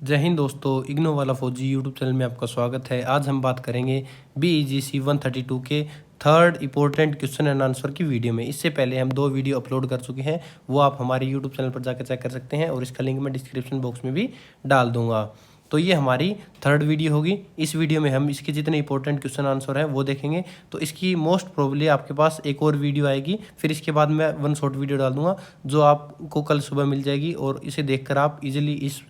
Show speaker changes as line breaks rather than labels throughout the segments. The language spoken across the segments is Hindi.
जय हिंद दोस्तों, इग्नो वाला फौजी यूट्यूब चैनल में आपका स्वागत है। आज हम बात करेंगे BEGC 132 के third important question and answer की वीडियो में। इससे पहले हम 2 वीडियो अपलोड कर चुके हैं, वो आप हमारे यूट्यूब चैनल पर जाकर चेक कर सकते हैं और इसका लिंक मैं डिस्क्रिप्शन बॉक्स में भी डाल दूंगा। तो ये हमारी थर्ड वीडियो होगी। इस वीडियो में हम इसके जितने इंपॉर्टेंट क्वेश्चन आंसर हैं वो देखेंगे। तो इसकी मोस्ट प्रोबेबली आपके पास एक और वीडियो आएगी, फिर इसके बाद मैं वन शॉर्ट वीडियो डाल दूंगा जो आपको कल सुबह मिल जाएगी और इसे देखकर आप इजीली इस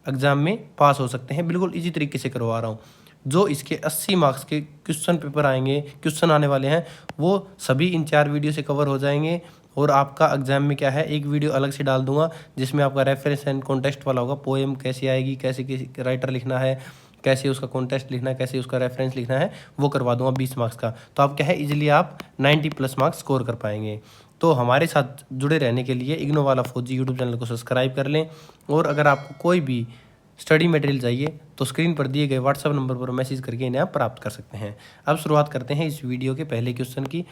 एग्ज़ाम में पास हो सकते हैं। बिल्कुल इजी तरीके से करवा रहा हूँ। जो इसके 80 मार्क्स के क्वेश्चन पेपर आएंगे, क्वेश्चन आने वाले हैं, वो सभी इन 4 वीडियो से कवर हो जाएंगे। और आपका एग्जाम में क्या है, एक वीडियो अलग से डाल दूंगा जिसमें आपका रेफरेंस एंड कॉन्टेक्स्ट वाला होगा। पोएम कैसी आएगी, कैसे किसी राइटर लिखना है, कैसे उसका कॉन्टेक्स्ट लिखना है, कैसे उसका रेफरेंस लिखना है, वो करवा दूंगा 20 मार्क्स का। तो आप क्या है, इजीली आप 90+ मार्क्स स्कोर कर पाएंगे। तो हमारे साथ जुड़े रहने के लिए इग्नो वाला फौजी यूट्यूब चैनल को सब्सक्राइब कर लें। और अगर आपको कोई भी स्टडी मटेरियल चाहिए तो स्क्रीन पर दिए गए व्हाट्सएप नंबर पर मैसेज करके इन्हें आप प्राप्त कर सकते हैं। अब शुरुआत करते हैं इस वीडियो के पहले क्वेश्चन की।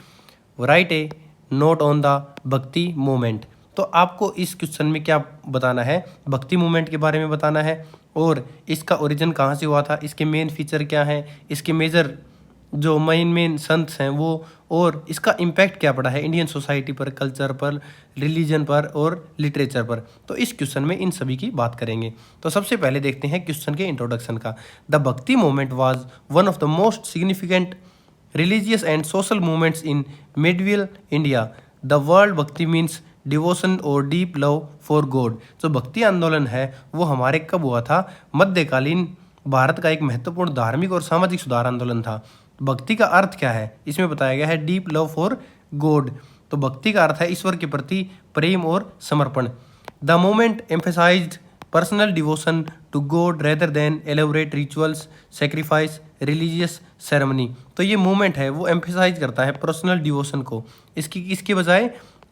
Right a note on the bhakti movement. तो आपको इस क्वेश्चन में क्या बताना है, भक्ति मूवमेंट के बारे में बताना है और इसका ओरिजिन कहाँ से हुआ था, इसके मेन फीचर क्या हैं, इसके मेजर जो मेन संत हैं वो, और इसका इम्पैक्ट क्या पड़ा है इंडियन सोसाइटी पर, कल्चर पर, रिलीजन पर और लिटरेचर पर। तो इस क्वेश्चन में इन सभी की बात करेंगे। तो सबसे पहले देखते हैं क्वेश्चन के इंट्रोडक्शन का। The bhakti movement was one of the most significant religious and social movements in medieval India. The word भक्ति means डिवोशन और डीप लव फॉर गॉड। जो भक्ति आंदोलन है वो हमारे कब हुआ था, मध्यकालीन भारत का एक महत्वपूर्ण धार्मिक और सामाजिक सुधार आंदोलन था। भक्ति का अर्थ क्या है, इसमें बताया गया है डीप लव फॉर गॉड। तो भक्ति का अर्थ है ईश्वर के प्रति प्रेम और समर्पण। The movement emphasized personal devotion to God rather than elaborate rituals, sacrifice, religious ceremony. तो ये मूवमेंट है वो एम्फेसाइज करता है पर्सनल डिवोशन को, इसके बजाय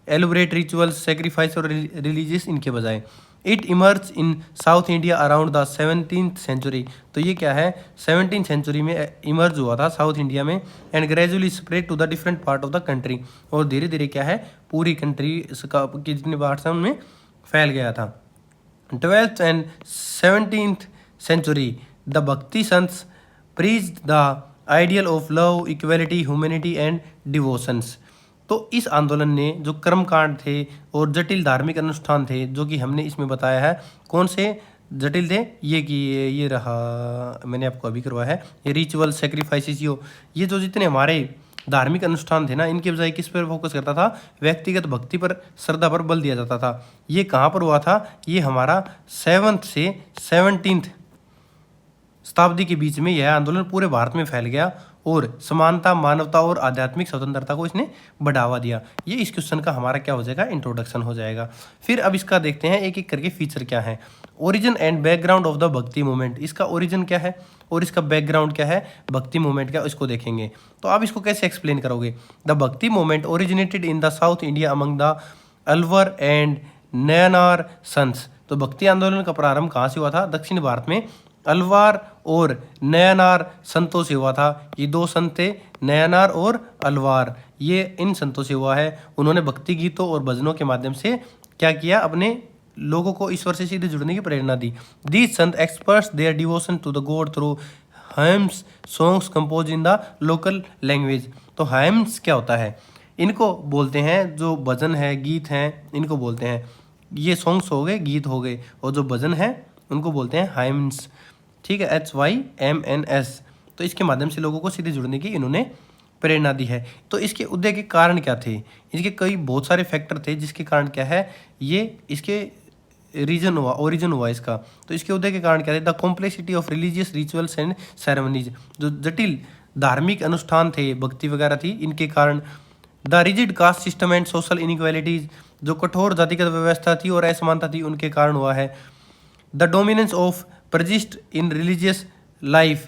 एलेबोरेट रिचुअल्स, सेक्रीफाइस और रिलीजियस इनके बजाय। It emerge in South India around the 17th century. तो ये क्या है, 17th सेंचुरी में इमर्ज हुआ था साउथ इंडिया में। And gradually spread to the different part of the country. और धीरे धीरे क्या है, पूरी कंट्री के जितने पार्ट्स हैं उनमें फैल गया था। 12th and 17th century, the Bhakti Sants preached the ideal of love, equality, humanity and devotions. तो इस आंदोलन ने जो कर्मकांड थे और जटिल धार्मिक अनुष्ठान थे, जो कि हमने इसमें बताया है, कौन से जटिल थे, ये रहा मैंने आपको अभी करवाया है, ये रिचुअल, सेक्रीफाइसेस, ये जो जितने हमारे धार्मिक अनुष्ठान थे ना, इनके बजाय किस पर फोकस करता था, व्यक्तिगत भक्ति पर, श्रद्धा पर बल दिया जाता था। ये कहाँ पर हुआ था, ये हमारा 7th से 17th शताब्दी के बीच में यह आंदोलन पूरे भारत में फैल गया और समानता, मानवता और आध्यात्मिक स्वतंत्रता को इसने बढ़ावा दिया। ये इस क्वेश्चन का हमारा क्या हो जाएगा, इंट्रोडक्शन हो जाएगा। फिर अब इसका देखते हैं एक एक करके फीचर क्या है। Origin and background of the bhakti movement. इसका ओरिजिन क्या है और इसका बैकग्राउंड क्या है भक्ति मूवमेंट का, इसको देखेंगे। तो आप इसको कैसे एक्सप्लेन करोगे। The bhakti movement originated in the South India among the Alvar and Nayanar saints. तो भक्ति आंदोलन का प्रारंभ कहाँ से हुआ था, दक्षिण भारत में अलवार और नयनार संतों से हुआ था। ये 2 संत थे, नयनार और अलवार, ये इन संतों से हुआ है। उन्होंने भक्ति गीतों और भजनों के माध्यम से क्या किया, अपने लोगों को ईश्वर से सीधे जुड़ने की प्रेरणा दी। These sant express their devotion to the God through hymns, songs compose in the local language. तो हाइम्स क्या होता है, इनको बोलते हैं जो भजन है, गीत हैं, इनको बोलते हैं। ये सॉन्ग्स हो गए, गीत हो गए, और जो भजन है उनको बोलते हैं हाइम्स। ठीक है, HYMNS। तो इसके माध्यम से लोगों को सीधे जुड़ने की इन्होंने प्रेरणा दी है। तो इसके उदय के कारण क्या थे, इसके कई बहुत सारे फैक्टर थे जिसके कारण क्या है, ये इसके रीजन हुआ, ओरिजिन हुआ इसका। तो इसके उदय के कारण क्या थे, the complexity of religious rituals and ceremonies. जो जटिल धार्मिक अनुष्ठान थे, भक्ति वगैरह थी, इनके कारण। The rigid caste system and social inequalities. जो कठोर जातिगत व्यवस्था थी और असमानता थी, उनके कारण हुआ है। The dominance of priests in religious life.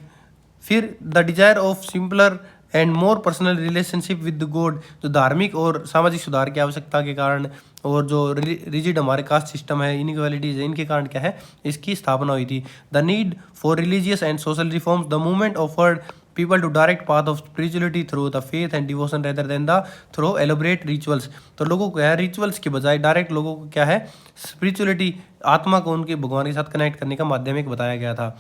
फिर the desire of simpler and more personal relationship with God. जो धार्मिक और सामाजिक सुधार की आवश्यकता के कारण, और जो रिजिड हमारे कास्ट सिस्टम है, इनइक्वालिटीज है, इनके कारण क्या है, इसकी स्थापना हुई थी। The need for religious and social reforms. The movement offered people to direct path of spirituality through the faith and devotion rather than the through elaborate rituals। तो लोगों को क्या है, रिचुअल्स के बजाय डायरेक्ट लोगों को क्या है, स्पिरिचुअलिटी, आत्मा को उनके भगवान के साथ कनेक्ट करने का माध्यम एक बताया गया था।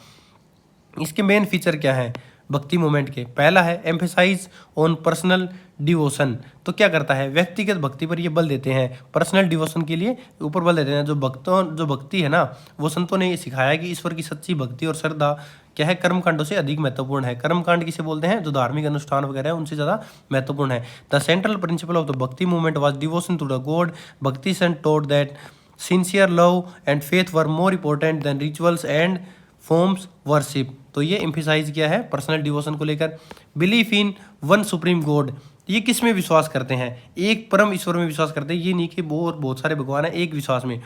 इसके मेन फीचर क्या है भक्ति मूवमेंट के? पहला है एम्फेसाइज ऑन पर्सनल डिवोशन। तो क्या करता है, व्यक्तिगत भक्ति पर ये बल देते हैं, पर्सनल डिवोशन के लिए ऊपर बल देते हैं। जो भक्ति है ना, वो संतों ने ये सिखाया कि ईश्वर की सच्ची भक्ति और श्रद्धा क्या है, कर्मकांडों से अधिक महत्वपूर्ण है। कर्मकांड किसे बोलते हैं? जो धार्मिक अनुष्ठान वगैरह है उनसे ज़्यादा महत्वपूर्ण है। The central principle of the bhakti movement was devotion to the God. Bhakti saint taught that sincere love and faith were more important than rituals and forms worship. तो ये एम्फेसाइज किया है पर्सनल डिवोशन को लेकर। Belief in one supreme God, ये किस में विश्वास करते हैं? एक परम ईश्वर में विश्वास करते हैं। ये नहीं कि बहुत सारे भगवान हैं, एक विश्वास में।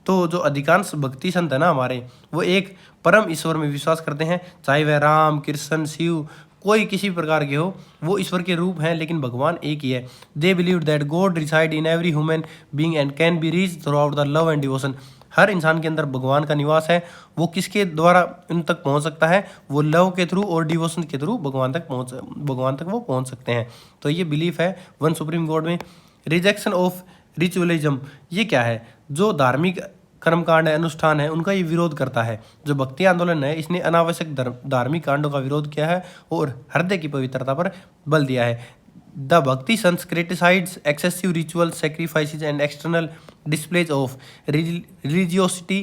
तो जो अधिकांश भक्ति संत है ना हमारे, वो एक परम ईश्वर में विश्वास करते हैं, चाहे वह राम, कृष्ण, शिव, कोई किसी प्रकार के हो, वो ईश्वर के रूप हैं लेकिन भगवान एक ही है। They believe that God reside in every human being and can be reach throughout the love and devotion. हर इंसान के अंदर भगवान का निवास है, वो किसके द्वारा उन तक पहुंच सकता है? वो लव के थ्रू और डिवोशन के थ्रू भगवान तक वो पहुंच सकते हैं। तो ये बिलीफ है वन सुप्रीम गॉड में। रिजेक्शन ऑफ रिचुअलिज्म, ये क्या है? जो धार्मिक कर्मकांड है, अनुष्ठान है, उनका ये विरोध करता है। जो भक्ति आंदोलन है, इसने अनावश्यक धार्मिक कांडों का विरोध किया है और हृदय की पवित्रता पर बल दिया है। The bhakti saints criticised excessive ritual sacrifices and external displays of religiosity.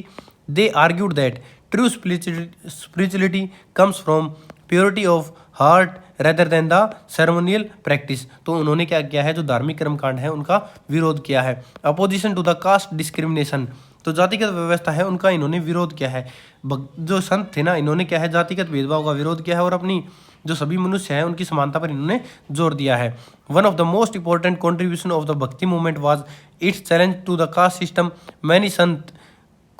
They argued that true spirituality comes from purity of heart rather than the ceremonial practice। तो उन्होंने क्या किया है, जो धार्मिक कर्मकांड है उनका विरोध किया है। Opposition to the caste discrimination, तो जातिगत व्यवस्था है उनका इन्होंने विरोध किया है। जो संत थे ना, इन्होंने क्या है, जातिगत भेदभाव का विरोध किया है और अपनी जो सभी मनुष्य हैं उनकी समानता पर इन्होंने जोर दिया है। One of the most important contribution of the bhakti movement was its challenge to the caste system. Many sant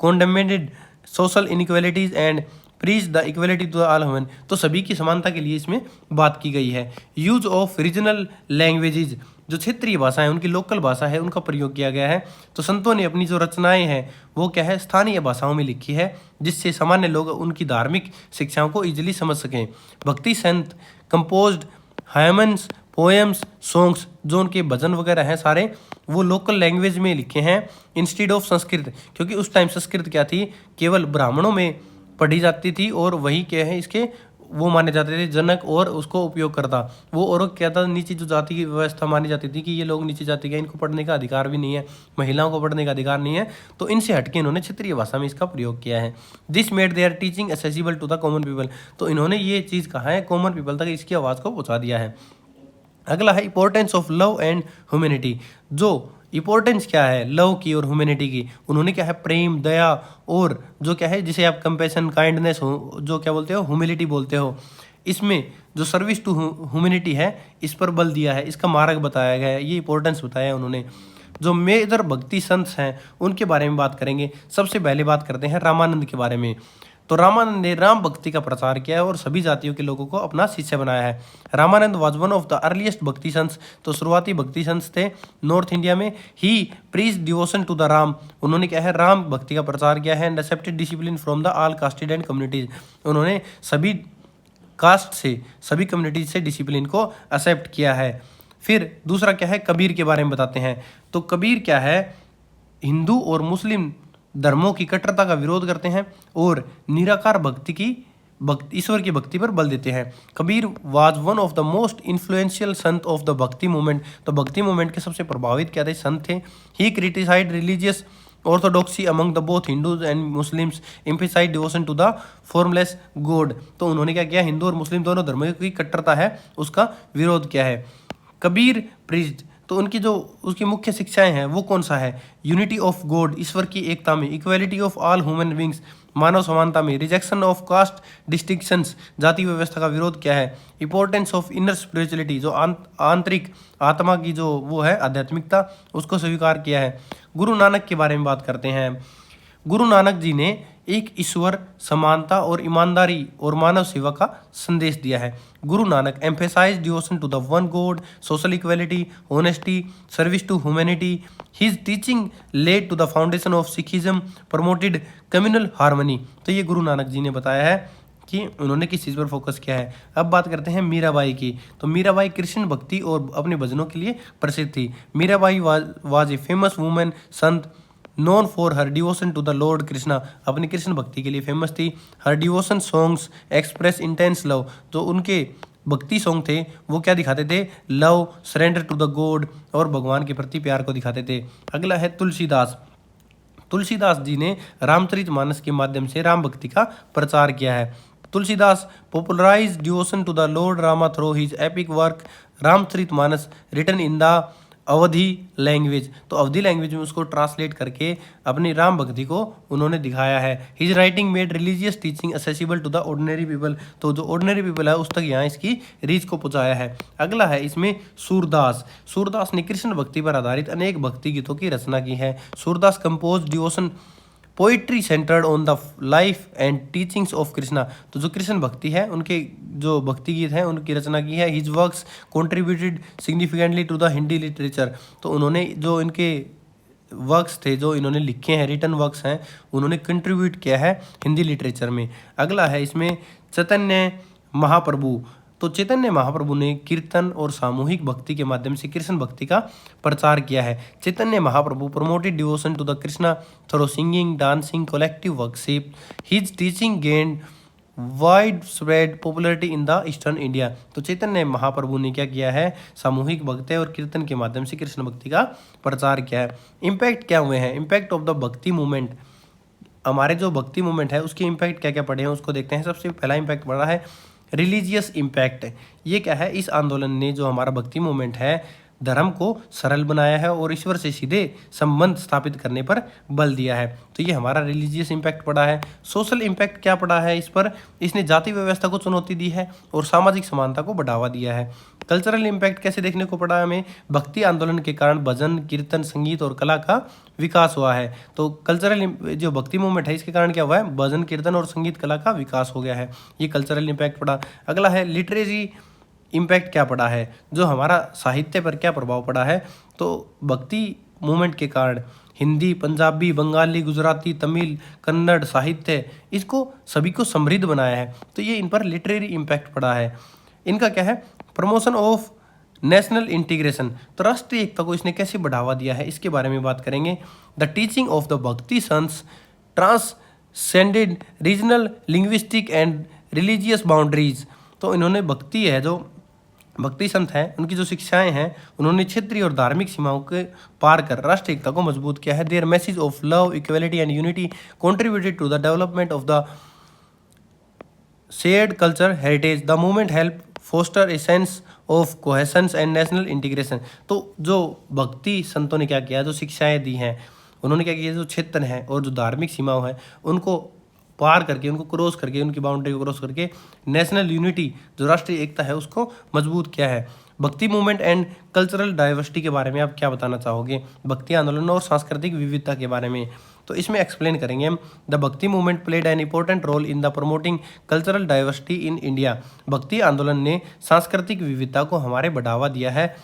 condemned social inequalities and preach the equality to all human. तो सभी की समानता के लिए इसमें बात की गई है। यूज ऑफ रीजनल लैंग्वेजेज, जो क्षेत्रीय भाषा है, उनकी लोकल भाषा है, उनका प्रयोग किया गया है। तो संतों ने अपनी जो रचनाएं हैं वो क्या है, स्थानीय भाषाओं में लिखी है, जिससे सामान्य लोग उनकी धार्मिक शिक्षाओं को इजीली समझ सकें। भक्ति संत कंपोज्ड हायमन्स, पोएम्स, सॉन्ग्स, जो उनके भजन वगैरह हैं सारे, वो लोकल लैंग्वेज में लिखे हैं इंस्टीड ऑफ संस्कृत। क्योंकि उस टाइम संस्कृत क्या थी, केवल ब्राह्मणों में पढ़ी जाती थी और वही क्या है, इसके वो माने जाते थे जनक और उसको उपयोग करता वो। और क्या था, नीची जो जाति की व्यवस्था मानी जाती थी कि ये लोग नीची जाति के, इनको पढ़ने का अधिकार भी नहीं है, महिलाओं को पढ़ने का अधिकार नहीं है। तो इनसे हटके इन्होंने क्षेत्रीय भाषा में इसका प्रयोग किया है। This made their teaching accessible to the common people. तो इन्होंने ये चीज़ कहा है, कॉमन पीपल तक इसकी आवाज़ को पहुँचा दिया है। अगला है importance of love and humanity. जो इंपॉर्टेंस क्या है लव की और ह्यूमैनिटी की, उन्होंने क्या है, प्रेम, दया और जो क्या है, जिसे आप कंपैशन, काइंडनेस हो, जो क्या बोलते हो, ह्यूमिलिटी बोलते हो, इसमें जो सर्विस टू ह्यूमैनिटी है, इस पर बल दिया है, इसका मार्ग बताया गया है, ये इंपॉर्टेंस बताया है उन्होंने। जो मेजर भक्ति संत हैं उनके बारे में बात करेंगे। सबसे पहले बात करते हैं रामानंद के बारे में। तो रामानंद ने राम भक्ति का प्रचार किया है और सभी जातियों के लोगों को अपना शिष्य बनाया है। Ramanand was one of the earliest भक्ति संत। तो शुरुआती भक्ति संत थे नॉर्थ इंडिया में। He preach devotion to the Ram, उन्होंने क्या है, राम भक्ति का प्रचार किया है। And accepted disciple from the all casted and communities, उन्होंने सभी कास्ट से, सभी कम्युनिटीज से डिसिप्लिन को एक्सेप्ट किया है। फिर दूसरा क्या है, कबीर के बारे में बताते हैं। तो कबीर क्या है, हिंदू और मुस्लिम धर्मों की कट्टरता का विरोध करते हैं और निराकार ईश्वर की भक्ति पर बल देते हैं। Kabir was one of the most influential Sant of the bhakti movement. तो भक्ति मूवमेंट के सबसे प्रभावित क्या थे, संत थे। He criticised religious orthodoxy among the both Hindus and Muslims, emphasize devotion to the formless God. तो उन्होंने क्या किया, हिंदू और मुस्लिम दोनों धर्मों की कट्टरता है उसका विरोध किया है। कबीर प्रीच्ड, तो उनकी जो उसकी मुख्य शिक्षाएं हैं वो कौन सा है, यूनिटी ऑफ गॉड, ईश्वर की एकता में, equality of all human beings, मानव समानता में, रिजेक्शन ऑफ कास्ट डिस्टिंक्शंस, जाति व्यवस्था का विरोध क्या है, इंपॉर्टेंस ऑफ इनर स्पिरिचुअलिटी, जो आंतरिक आत्मा की जो वो है आध्यात्मिकता, उसको स्वीकार किया है। गुरु नानक के बारे में बात करते हैं। गुरु नानक जी ने एक ईश्वर, समानता और ईमानदारी और मानव सेवा का संदेश दिया है। Guru Nanak emphasize devotion to the one God, social equality, honesty, service to humanity. His teaching led to the foundation of Sikhism, promoted communal harmony. तो ये गुरु नानक जी ने बताया है कि उन्होंने किस चीज़ पर फोकस किया है। अब बात करते हैं मीराबाई की। तो मीराबाई कृष्ण भक्ति और अपने भजनों के लिए प्रसिद्ध थी। Mirabai was a famous women sant known for her devotion to the Lord Krishna. अपनी कृष्ण भक्ति के लिए फेमस थी। Her devotion songs express intense love. जो उनके भक्ति सॉन्ग थे वो क्या दिखाते थे? Love, surrender to the God और भगवान के प्रति प्यार को दिखाते थे। अगला है तुलसीदास। तुलसीदास जी ने रामचरितमानस के माध्यम से राम भक्ति का प्रचार किया है। Tulsidas popularized devotion to the Lord Rama through his epic work Ramcharitmanas written in the अवधि लैंग्वेज। तो अवधि लैंग्वेज में उसको ट्रांसलेट करके अपनी राम भक्ति को उन्होंने दिखाया है। His writing made religious teaching accessible to the ordinary people. तो जो ऑर्डिनरी पीपल है उस तक यहाँ इसकी रीच को पहुंचाया है। अगला है इसमें सूरदास। सूरदास ने कृष्ण भक्ति पर आधारित अनेक भक्ति गीतों की रचना की है। Surdas compose devotion poetry centred on the life and teachings of Krishna. तो जो कृष्ण भक्ति है उनके जो भक्ति गीत हैं उनकी रचना की है। His works contributed significantly to the Hindi literature. तो उन्होंने जो इनके वर्क्स थे जो इन्होंने लिखे हैं, रिटन वर्क्स हैं, उन्होंने कंट्रीब्यूट किया है हिंदी लिटरेचर में। अगला है इसमें चैतन्य महाप्रभु। तो चैतन्य महाप्रभु ने कीर्तन और सामूहिक भक्ति के माध्यम से कृष्ण भक्ति का प्रचार किया है। Chaitanya Mahaprabhu promoted devotion to the Krishna through singing, dancing, collective worship. His teaching gained wide spread popularity in the eastern India. तो चैतन्य महाप्रभु ने क्या किया है? सामूहिक भक्ति और कीर्तन के माध्यम से कृष्ण भक्ति का प्रचार किया है। इम्पैक्ट क्या हुए हैं? Impact of the bhakti movement. हमारे जो भक्ति मूवमेंट है उसके इम्पैक्ट क्या क्या पड़े हैं उसको देखते हैं। सबसे पहला इम्पैक्ट पड़ा है रिलीजियस इम्पैक्ट। ये क्या है? इस आंदोलन ने जो हमारा भक्ति मूवमेंट है धर्म को सरल बनाया है और ईश्वर से सीधे संबंध स्थापित करने पर बल दिया है। तो ये हमारा रिलीजियस इम्पैक्ट पड़ा है। सोशल इम्पैक्ट क्या पड़ा है इस पर? इसने जाति व्यवस्था को चुनौती दी है और सामाजिक समानता को बढ़ावा दिया है। कल्चरल इम्पैक्ट कैसे देखने को पड़ा हमें? भक्ति आंदोलन के कारण भजन, कीर्तन, संगीत और कला का विकास हुआ है। तो कल्चरल जो भक्ति मूवमेंट है इसके कारण क्या हुआ है? भजन, कीर्तन और संगीत कला का विकास हो गया है। ये कल्चरल इम्पैक्ट पड़ा। अगला है लिटरेरी इम्पैक्ट क्या पड़ा है? जो हमारा साहित्य पर क्या प्रभाव पड़ा है? तो भक्ति मूवमेंट के कारण हिंदी, पंजाबी, बंगाली, गुजराती, तमिल, कन्नड़ साहित्य इसको सभी को समृद्ध बनाया है। तो ये इन पर लिटरेरी इम्पैक्ट पड़ा है। इनका क्या है? Promotion of national integration. तो राष्ट्रीय एकता को इसने कैसे बढ़ावा दिया है इसके बारे में बात करेंगे। The teaching of the bhakti saints transcended regional, linguistic and religious boundaries. तो इन्होंने भक्ति है जो भक्ति संत हैं उनकी जो शिक्षाएं हैं उन्होंने क्षेत्रीय और धार्मिक सीमाओं के पार कर राष्ट्रीय एकता को मजबूत किया है। Their message of love, equality and unity contributed to the development of the shared culture heritage. The movement help foster a sense of cohesion and national integration. तो जो भक्ति संतों ने क्या किया, जो शिक्षाएं दी हैं उन्होंने क्या किया, जो क्षेत्र हैं और जो धार्मिक सीमाओं हैं उनको पार करके, उनको क्रॉस करके, उनकी बाउंड्री को क्रॉस करके नेशनल यूनिटी जो राष्ट्रीय एकता है उसको मजबूत किया है। भक्ति मूवमेंट एंड कल्चरल डाइवर्सिटी के बारे में आप क्या बताना चाहोगे? भक्ति आंदोलन और सांस्कृतिक विविधता के बारे में तो इसमें एक्सप्लेन करेंगे हम। The bhakti movement played an important role in the promoting cultural diversity in India. भक्ति आंदोलन ने सांस्कृतिक विविधता को हमारे बढ़ावा दिया है।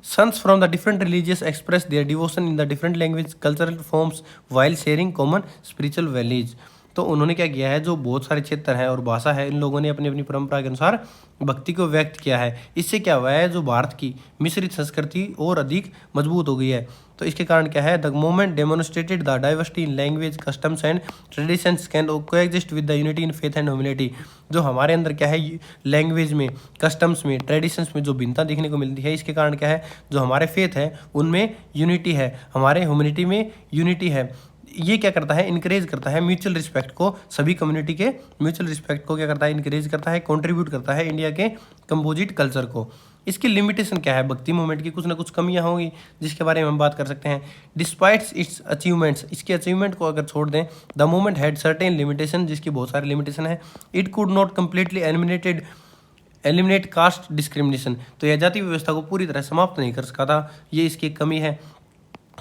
Sons from the different religions express their devotion in the different language, cultural forms while sharing common spiritual values। तो उन्होंने क्या किया है, जो बहुत सारे क्षेत्र हैं और भाषा है इन लोगों ने अपनी अपनी परंपरा के अनुसार भक्ति को व्यक्त किया है। इससे क्या हुआ है, जो भारत की मिश्रित संस्कृति और अधिक मजबूत हो गई है। तो इसके कारण क्या है, the movement demonstrated the diversity in language, customs and traditions can coexist with the unity in faith and humility. जो हमारे अंदर क्या है, लैंग्वेज में, कस्टम्स में, ट्रेडिशंस में जो भिन्नता देखने को मिलती है, इसके कारण क्या है, जो हमारे फेथ है उनमें यूनिटी है, हमारे ह्यूमिलिटी में यूनिटी है। ये क्या करता है, इनकरेज करता है म्यूचुअल रिस्पेक्ट को, सभी कम्युनिटी के म्यूचुअल रिस्पेक्ट को क्या करता है, इनकरेज करता है, कंट्रीब्यूट करता है इंडिया के कंपोजिट कल्चर को। इसकी लिमिटेशन क्या है, भक्ति मूवमेंट की कुछ ना कुछ कमियां होंगी जिसके बारे में हम बात कर सकते हैं। डिस्पाइट्स इट्स अचीवमेंट्स, इसके अचीवमेंट को अगर छोड़ दें, the movement had certain limitation, जिसकी बहुत सारी लिमिटेशन है। It could not completely eliminate cast discrimination, तो यह जाति व्यवस्था को पूरी तरह समाप्त नहीं कर सका था, ये इसकी एक कमी है।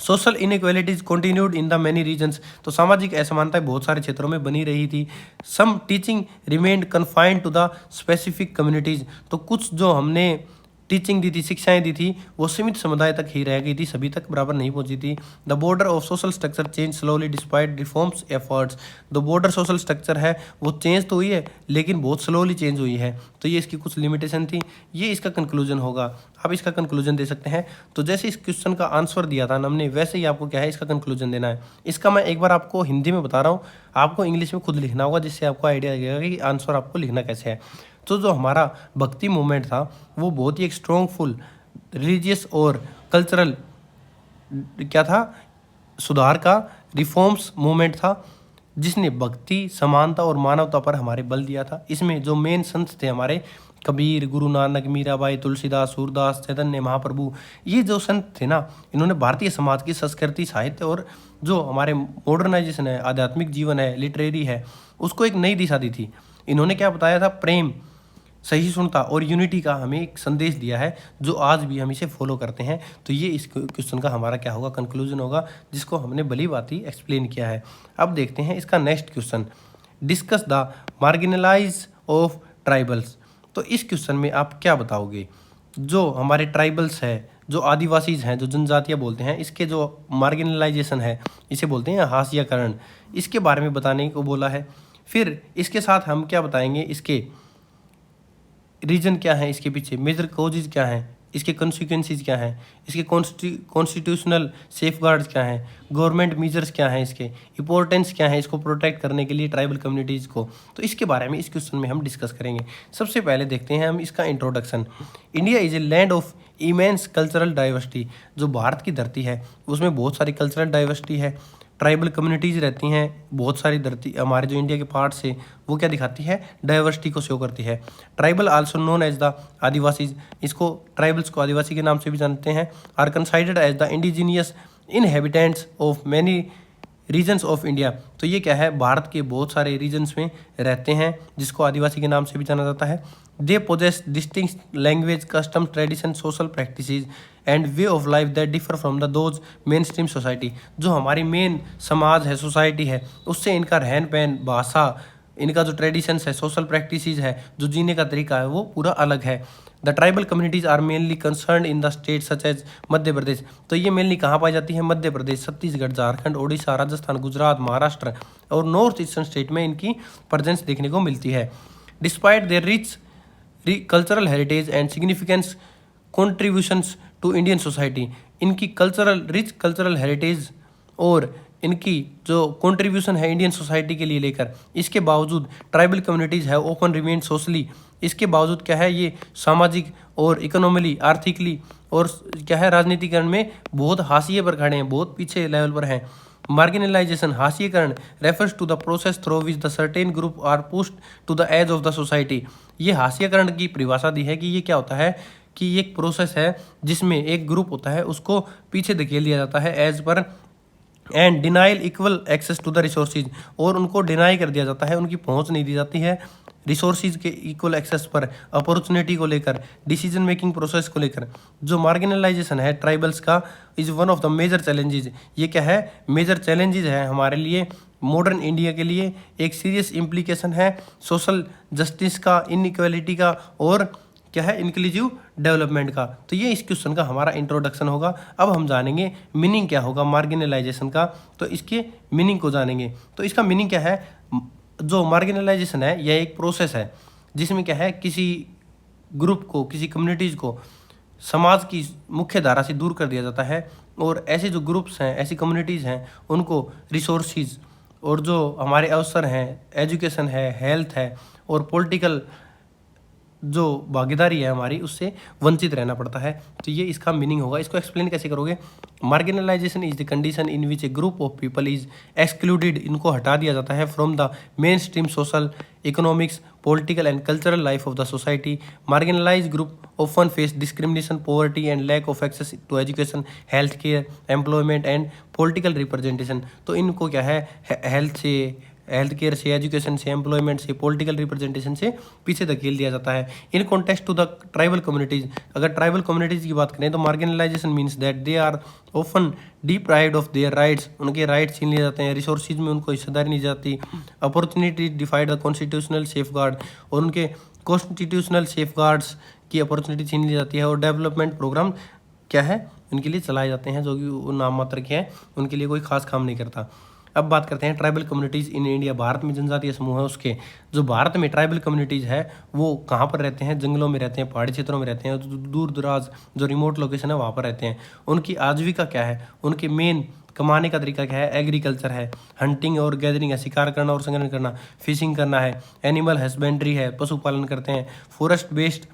Social inequalities continued in the many reasons, तो सामाजिक असमानताएं बहुत सारे क्षेत्रों में बनी रही थी। Some teaching remained confined to the specific communities, तो कुछ जो हमने टीचिंग दी थी, शिक्षाएं दी थी, वो सीमित समुदाय तक ही रह गई थी, सभी तक बराबर नहीं पहुंची थी। The border of social structure change slowly despite reforms efforts. The border social structure है वो चेंज तो हुई है लेकिन बहुत स्लोली चेंज हुई है, तो ये इसकी कुछ लिमिटेशन थी। ये इसका कंक्लूजन होगा। आप इसका कंक्लूजन दे सकते हैं। तो जैसे इस क्वेश्चन का आंसर दिया था हमने, वैसे ही आपको क्या है इसका कंक्लूजन देना है। इसका मैं एक बार आपको हिंदी में बता रहा हूँ, आपको इंग्लिश में खुद लिखना होगा, जिससे आपको आइडिया लगेगा कि आंसर आपको लिखना कैसे है। तो जो हमारा भक्ति मूवमेंट था वो बहुत ही एक स्ट्रॉन्गफुल रिलीजियस और कल्चरल क्या था, सुधार का रिफॉर्म्स मूवमेंट था, जिसने भक्ति, समानता और मानवता पर हमारे बल दिया था। इसमें जो मेन संत थे हमारे कबीर, गुरु नानक, मीराबाई, तुलसीदास, सूरदास, चैतन्य महाप्रभु, ये जो संत थे ना, इन्होंने भारतीय समाज की संस्कृति, साहित्य और जो हमारे मॉडर्नाइजेशन है, आध्यात्मिक जीवन है, लिटरेरी है, उसको एक नई दिशा दी थी। इन्होंने क्या बताया था, प्रेम, सहिष्णुता और यूनिटी का हमें एक संदेश दिया है, जो आज भी हम इसे फॉलो करते हैं। तो ये इस क्वेश्चन का हमारा क्या होगा, कंक्लूजन होगा, जिसको हमने भली भांति एक्सप्लेन किया है। अब देखते हैं इसका next question, discuss the marginalize of tribals. तो इस क्वेश्चन में आप क्या बताओगे, जो हमारे ट्राइबल्स है, जो आदिवासीज हैं, जो जनजातियाँ बोलते हैं, इसके जो मार्जिनलाइजेशन है, इसे बोलते हैं हाशियाकरण, इसके बारे में बताने को बोला है। फिर इसके साथ हम क्या बताएंगे, इसके रीजन क्या है, इसके पीछे मेजर कॉजेज क्या हैं, इसके कॉन्सिक्वेंसेज क्या हैं, इसके कॉन्स्टिट्यूशनल सेफगार्ड्स क्या हैं, गवर्नमेंट मेजर्स क्या हैं, इसके इंपॉर्टेंस क्या है, इसको प्रोटेक्ट करने के लिए ट्राइबल कम्युनिटीज़ को। तो इसके बारे में इस क्वेश्चन में हम डिस्कस करेंगे। सबसे पहले देखते हैं हम इसका introduction. India is a land of immense cultural diversity. जो भारत की धरती है उसमें बहुत सारी कल्चरल डाइवर्सिटी है, ट्राइबल कम्युनिटीज़ रहती हैं, बहुत सारी धरती हमारे जो इंडिया के पार्ट्स है वो क्या दिखाती है, डाइवर्सिटी को शो करती है। Tribal also known as the Adivasis, इसको ट्राइबल्स को आदिवासी के नाम से भी जानते हैं, are considered as the indigenous inhabitants of many regions of India. तो ये क्या है, भारत के बहुत सारे रीजन्स में रहते हैं, जिसको आदिवासी के नाम से भी जाना जाता है। They possess distinct language, custom, tradition, social practices and way of life that differ from the those main stream society. जो हमारी मेन समाज है, सोसाइटी है, उससे इनका रहन सहन, भाषा, इनका जो ट्रेडिशंस है, सोशल प्रैक्टिसेस है, जो जीने का तरीका है, वो पूरा अलग है। The tribal communities are mainly concern in the state such as Madhya Pradesh. तो ये मेनली कहाँ पाई जाती है, मध्य प्रदेश, छत्तीसगढ़, झारखंड, ओडिशा, राजस्थान, गुजरात, महाराष्ट्र और नॉर्थ ईस्टर्न स्टेट में इनकी प्रेजेंस देखने को मिलती है। Despite their rich cultural heritage and significance contributions to Indian society. इनकी रिच कल्चरल हेरिटेज और इनकी जो कंट्रीब्यूशन है इंडियन सोसाइटी के लिए लेकर, इसके बावजूद ट्राइबल कम्युनिटीज़ है ओपन रिमेन सोशली, इसके बावजूद क्या है, ये सामाजिक और इकोनॉमिकली, आर्थिकली और क्या है, राजनीतिकरण में बहुत हाशिए पर खड़े हैं, बहुत पीछे लेवल पर हैं। मार्जिनलाइजेशन, हाशिएकरण, refers to the process through which the certain group are pushed to the edge of the society. ये हाशिएकरण की परिभाषा दी है कि ये क्या होता है, कि ये एक प्रोसेस है जिसमें एक ग्रुप होता है उसको पीछे धकेल दिया जाता है एज पर, and denial equal access to the resources, और उनको डिनाई कर दिया जाता है, उनकी पहुंच नहीं दी जाती है रिसोर्सेज के इक्वल एक्सेस पर, अपॉर्चुनिटी को लेकर, डिसीजन मेकिंग प्रोसेस को लेकर। जो मार्जिनलाइजेशन है ट्राइबल्स का is one of the major challenges. ये क्या है, मेजर चैलेंजेस है हमारे लिए, मॉडर्न इंडिया के लिए एक सीरियस इम्प्लीकेशन है सोशल जस्टिस का, इनइक्वालिटी का और क्या है, इंक्लूसिव डेवलपमेंट का। तो ये इस क्वेश्चन का हमारा इंट्रोडक्शन होगा। अब हम जानेंगे मीनिंग क्या होगा मार्जिनलाइजेशन का, तो इसके मीनिंग को जानेंगे। तो इसका मीनिंग क्या है, जो मार्जिनलाइजेशन है यह एक प्रोसेस है जिसमें क्या है, किसी ग्रुप को, किसी कम्युनिटीज़ को समाज की मुख्य धारा से दूर कर दिया जाता है, और ऐसे जो ग्रुप्स हैं, ऐसी कम्युनिटीज़ हैं, उनको रिसोर्सेज और जो हमारे अवसर हैं, एजुकेशन है, हेल्थ है और पॉलिटिकल जो भागीदारी है हमारी, उससे वंचित रहना पड़ता है। तो ये इसका मीनिंग होगा। इसको एक्सप्लेन कैसे करोगे, marginalization is the condition in which a group of people is excluded, इनको हटा दिया जाता है from the main stream social, economics, political and cultural life of the society. Marginalize group often face discrimination, poverty and lack of access to education, health care, employment and political representation. तो इनको क्या है, हेल्थ केयर से, एजुकेशन से, एम्प्लॉयमेंट से, पॉलिटिकल रिप्रेजेंटेशन से पीछे धकेल दिया जाता है। In context to the tribal communities, अगर ट्राइबल कम्युनिटीज़ की बात करें तो marginalization means that they are often deprived of their rights, उनके राइट्स छीन लिए जाते हैं, रिसोर्सेज में उनको हिस्सेदारी नहीं जाती, अपॉर्चुनिटी डिफाइड द कॉन्स्टिट्यूशनल सेफगार्ड, और उनके कॉन्स्टिट्यूशनल सेफगार्ड्स की अपॉर्चुनिटी छीन ली जाती है और डेवलपमेंट प्रोग्राम क्या है उनके लिए चलाए जाते हैं जो कि वो नाम मात्र के हैं, उनके लिए कोई खास काम नहीं करता। अब बात करते हैं tribal communities in India. Bharat में जनजातीय समूह है उसके, जो भारत में ट्राइबल कम्युनिटीज़ है वो कहाँ पर रहते हैं? जंगलों में रहते हैं, पहाड़ी क्षेत्रों में रहते हैं, दूर दराज जो रिमोट लोकेशन है वहाँ पर रहते हैं। उनकी आजीविका क्या है? उनके मेन कमाने का तरीका क्या है? एग्रीकल्चर है, हंटिंग और गैदरिंग है, शिकार करना और संग्रहण करना, फिशिंग करना है, एनिमल हस्बेंड्री है, पशुपालन करते हैं, फॉरेस्ट बेस्ड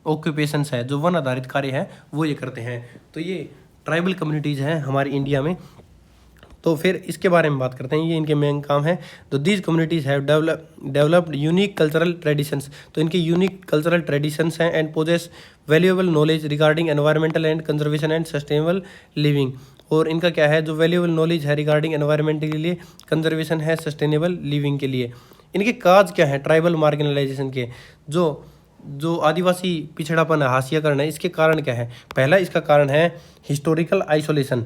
ऑक्यूपेशंस है, जो वन आधारित कार्य है वो ये करते हैं। तो ये ट्राइबल कम्युनिटीज़ हैं हमारे इंडिया में। तो फिर इसके बारे में बात करते हैं, ये इनके मेन काम है। तो these communities have developed unique cultural traditions, तो इनके यूनिक कल्चरल ट्रेडिशंस हैं and possess valuable knowledge regarding environmental and conservation and sustainable living. और इनका क्या है? जो वैल्यूएबल नॉलेज है रिगार्डिंग एनवायरमेंट के लिए, कंजर्वेशन है सस्टेनेबल लिविंग के लिए। इनके काज क्या है ट्राइबल मार्जिनलाइजेशन के? जो आदिवासी पिछड़ापन है, हाशियाकरण है, इसके कारण क्या है? पहला इसका कारण है हिस्टोरिकल आइसोलेशन।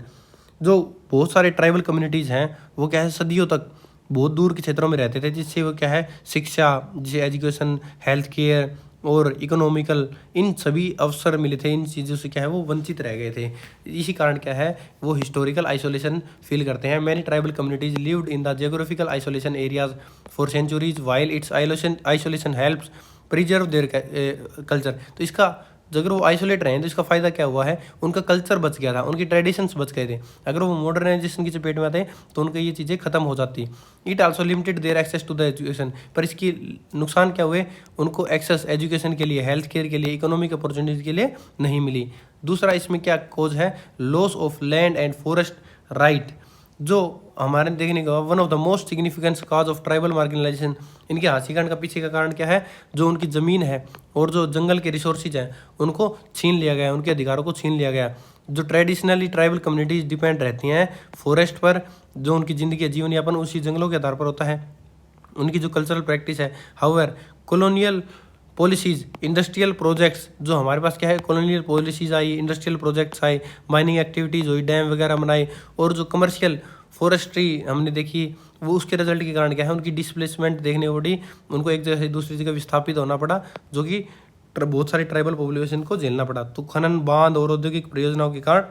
जो बहुत सारे ट्राइबल कम्युनिटीज़ हैं वो क्या है सदियों तक बहुत दूर के क्षेत्रों में रहते थे, जिससे वो क्या है शिक्षा, जैसे एजुकेशन, हेल्थ केयर और इकोनॉमिकल इन सभी अवसर मिले थे, इन चीज़ों से क्या है वो वंचित रह गए थे। इसी कारण क्या है वो हिस्टोरिकल आइसोलेशन फील करते हैं। Many tribal communities lived in the geographical isolation areas for centuries while its isolation helps preserve their culture. तो इसका अगर वो आइसोलेट रहे हैं तो इसका फ़ायदा क्या हुआ है? उनका कल्चर बच गया था, उनकी ट्रेडिशंस बच गए थे। अगर वो मॉडर्नाइजेशन की चपेट में आते तो उनकी ये चीज़ें खत्म हो जाती। It also limited their access to the education, पर इसकी नुकसान क्या हुए? उनको एक्सेस एजुकेशन के लिए, हेल्थ केयर के लिए, इकोनॉमिक अपॉर्चुनिटीज़ के लिए नहीं मिली। दूसरा इसमें क्या कोज है? Loss of land and forest right, जो हमारे देखने का one of the most significant cause of tribal marginalisation. इनके हाशियाकरण का पीछे का कारण क्या है? जो उनकी ज़मीन है और जो जंगल के रिसोर्सेज हैं उनको छीन लिया गया, उनके अधिकारों को छीन लिया गया। जो ट्रेडिशनली ट्राइबल कम्युनिटीज डिपेंड रहती हैं फॉरेस्ट पर, जो उनकी ज़िंदगी जीवन यापन उसी जंगलों के आधार पर होता है। उनकी जो कल्चरल प्रैक्टिस है, however colonial policies, industrial projects, जो हमारे पास क्या है कॉलोनियल पॉलिसीज़ आई, इंडस्ट्रियल प्रोजेक्ट्स आए, माइनिंग एक्टिविटीज़ हुई, डैम वगैरह बनाए, और जो कमर्शियल फॉरेस्ट्री हमने देखी, वो उसके रिजल्ट के कारण क्या है उनकी डिस्प्लेसमेंट देखने को पड़ी, उनको एक जगह से दूसरी जगह विस्थापित होना पड़ा, जो कि बहुत सारी ट्राइबल पॉपुलेशन को झेलना पड़ा। तो खनन, बांध और औद्योगिक परियोजनाओं के कारण,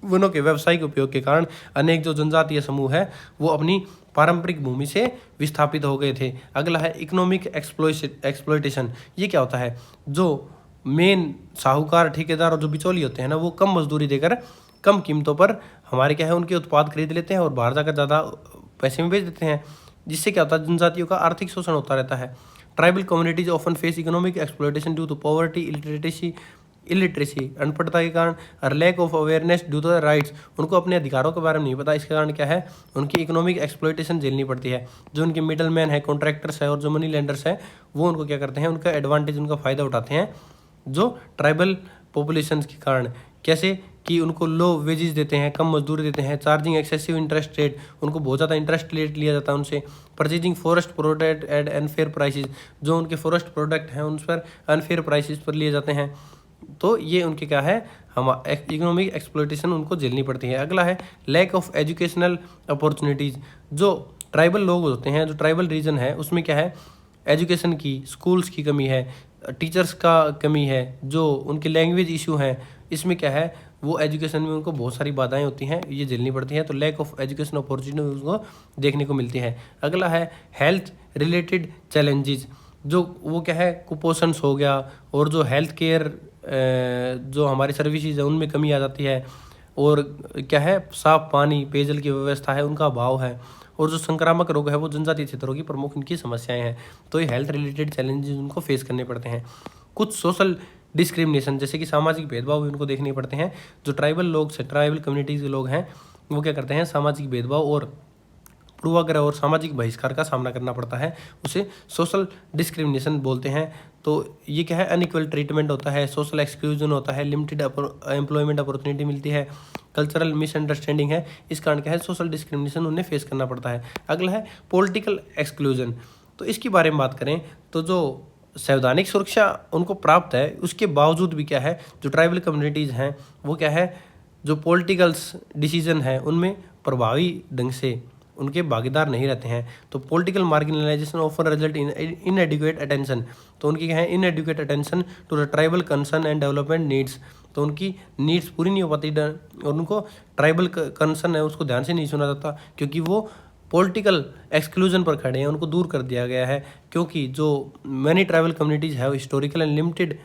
वनों के व्यावसायिक उपयोग के कारण अनेक जो जनजातीय समूह है वो अपनी पारंपरिक भूमि से विस्थापित हो गए थे। अगला है इकोनॉमिक एक्सप्लॉयटेशन। ये क्या होता है? जो मेन साहूकार, ठेकेदार और जो बिचौली होते हैं ना, वो कम मजदूरी देकर कम कीमतों पर हमारे क्या है उनके उत्पाद खरीद लेते हैं और बाहर जाकर ज़्यादा पैसे में बेच देते हैं, जिससे क्या होता है जनजातियों का आर्थिक शोषण होता रहता है। Tribal communities often face economic exploitation due to poverty, illiteracy, अनपढ़ता के कारण, और lack of awareness due to the rights, उनको अपने अधिकारों के बारे में नहीं पता, इसके कारण क्या है उनकी इकोनॉमिक एक्सप्लॉयटेशन झेलनी पड़ती है। जो उनके मिडल मैन है, कॉन्ट्रैक्टर्स है और जो मनी लेंडर्स है, वो उनको क्या करते हैं उनका एडवांटेज, उनका फ़ायदा उठाते हैं जो ट्राइबल पॉपुलेशन के कारण। कैसे कि उनको लो वेजेस देते हैं, कम मजदूरी देते हैं, चार्जिंग एक्सेसिव इंटरेस्ट रेट, उनको बहुत ज़्यादा इंटरेस्ट रेट लिया जाता है उनसे, purchasing forest product at unfair prices, जो उनके फॉरेस्ट प्रोडक्ट हैं उन पर अनफेयर प्राइसेस पर लिए जाते हैं। तो ये उनके क्या है हम इकोनॉमिक एक्सप्लॉयटेशन उनको झेलनी पड़ती है। अगला है लैक ऑफ एजुकेशनल अपॉर्चुनिटीज़। जो ट्राइबल लोग होते हैं, जो ट्राइबल रीजन है, उसमें क्या है एजुकेशन की, स्कूल्स की कमी है, टीचर्स का कमी है, जो उनके लैंग्वेज इशू हैं, इसमें क्या है वो एजुकेशन में उनको बहुत सारी बाधाएं होती हैं, ये झेलनी पड़ती हैं। तो लैक ऑफ एजुकेशन अपॉर्चुनिटी उनको देखने को मिलती है। अगला है हेल्थ रिलेटेड चैलेंजेस। जो वो क्या है कुपोषण हो गया, और जो हेल्थ केयर जो हमारी सर्विसेज है उनमें कमी आ जाती है, और क्या है साफ पानी, पेयजल की व्यवस्था है उनका अभाव है, और जो संक्रामक रोग है वो जनजातीय क्षेत्रों की प्रमुख इनकी समस्याएं हैं। तो ये हेल्थ रिलेटेड चैलेंजेस उनको फेस करने पड़ते हैं। कुछ सोशल डिस्क्रिमिनेशन, जैसे कि सामाजिक भेदभाव भी उनको देखने पड़ते हैं। जो ट्राइबल लोग से, ट्राइबल कम्युनिटीज़ के लोग हैं, वो क्या करते हैं सामाजिक भेदभाव और पूर्वाग्रह और सामाजिक बहिष्कार का सामना करना पड़ता है, उसे सोशल डिस्क्रिमिनेशन बोलते हैं। तो ये क्या है अनइक्वल ट्रीटमेंट होता है, सोशल एक्सक्लूजन होता है, लिमिटेड एम्प्लॉयमेंट अपॉर्चुनिटी मिलती है, कल्चरल मिसअंडरस्टैंडिंग है, इस कारण क्या है सोशल डिस्क्रिमिनेशन उन्हें फेस करना पड़ता है। अगला है पॉलिटिकल एक्सक्लूजन। तो इसके बारे में बात करें तो जो संवैधानिक सुरक्षा उनको प्राप्त है, उसके बावजूद भी क्या है जो ट्राइबल कम्युनिटीज़ हैं वो क्या है जो पॉलिटिकल्स डिसीजन है उनमें प्रभावी ढंग से उनके भागीदार नहीं रहते हैं। तो पॉलिटिकल मार्जिनलाइजेशन ऑफर रिजल्ट इन इनएडिक्वेट अटेंशन, तो उनकी क्या है, inadequate attention to the tribal concern and development needs, तो उनकी नीड्स पूरी नहीं हो पाती और उनको ट्राइबल कंसर्न है उसको ध्यान से नहीं सुना जाता, क्योंकि वो पॉलिटिकल एक्सक्लूजन पर खड़े हैं, उनको दूर कर दिया गया है। क्योंकि जो मैनी ट्राइबल कम्युनिटीज़ है historical and limited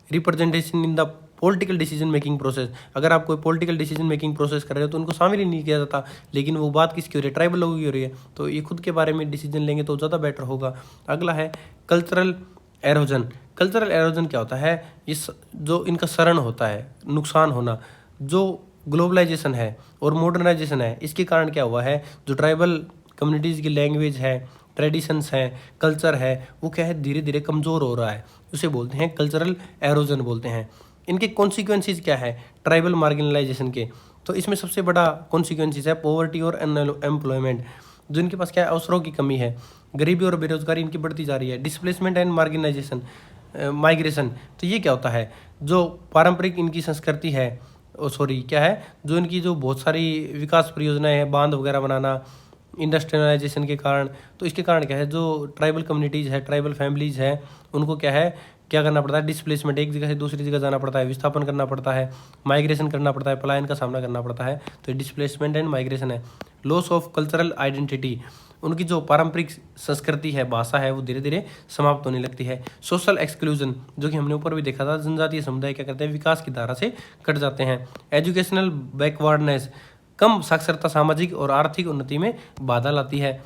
representation in the political decision making process, अगर आप कोई पॉलिटिकल डिसीजन मेकिंग प्रोसेस कर रहे हो तो उनको शामिल ही नहीं किया जाता। लेकिन वो बात किसकी हो रही है, ट्राइबल लोगों की हो रही है, तो ये खुद के बारे में डिसीजन लेंगे तो ज़्यादा बेटर होगा। अगला है कल्चरल एरोजन। कल्चरल एरोजन क्या होता है, इस जो इनका शरण होता है, नुकसान होना, जो ग्लोबलाइजेशन है और मॉडर्नाइजेशन है, इसके कारण क्या हुआ है, जो ट्राइबल कम्युनिटीज़ की लैंग्वेज है, ट्रेडिशंस हैं, कल्चर है, वो क्या है धीरे धीरे कमज़ोर हो रहा है, उसे बोलते हैं कल्चरल एरोजन बोलते हैं। इनके कॉन्सिक्वेंसेस क्या है ट्राइबल मार्जिनलाइजेशन के, तो इसमें सबसे बड़ा कॉन्सिक्वेंसेस है पॉवर्टी और अनएम्प्लॉयमेंट, जो इनके पास क्या है अवसरों की कमी है, गरीबी और बेरोजगारी इनकी बढ़ती जा रही है, डिस्प्लेसमेंट एंड मार्जिनाइजेशन माइग्रेशन। तो ये क्या होता है, जो पारंपरिक इनकी संस्कृति है, क्या है, जो इनकी जो बहुत सारी विकास परियोजनाएं हैं, बांध वगैरह बनाना, इंडस्ट्रियलाइजेशन के कारण, तो इसके कारण क्या है, जो ट्राइबल कम्युनिटीज़ है, ट्राइबल फैमिलीज़ है, उनको क्या करना पड़ता है, डिस्प्लेसमेंट, एक जगह से दूसरी जगह जाना पड़ता है, विस्थापन करना पड़ता है, माइग्रेशन करना पड़ता है, पलायन का सामना करना पड़ता है। तो डिस्प्लेसमेंट एंड माइग्रेशन है। लॉस ऑफ कल्चरल आइडेंटिटी, उनकी जो पारंपरिक संस्कृति है, भाषा है, वो धीरे धीरे समाप्त होने लगती है। सोशल एक्सक्लूजन, जो कि हमने ऊपर भी देखा था, जनजातीय समुदाय क्या करते हैं, विकास की धारा से कट जाते हैं। एजुकेशनल बैकवर्डनेस, कम साक्षरता सामाजिक और आर्थिक उन्नति में बाधा लाती है।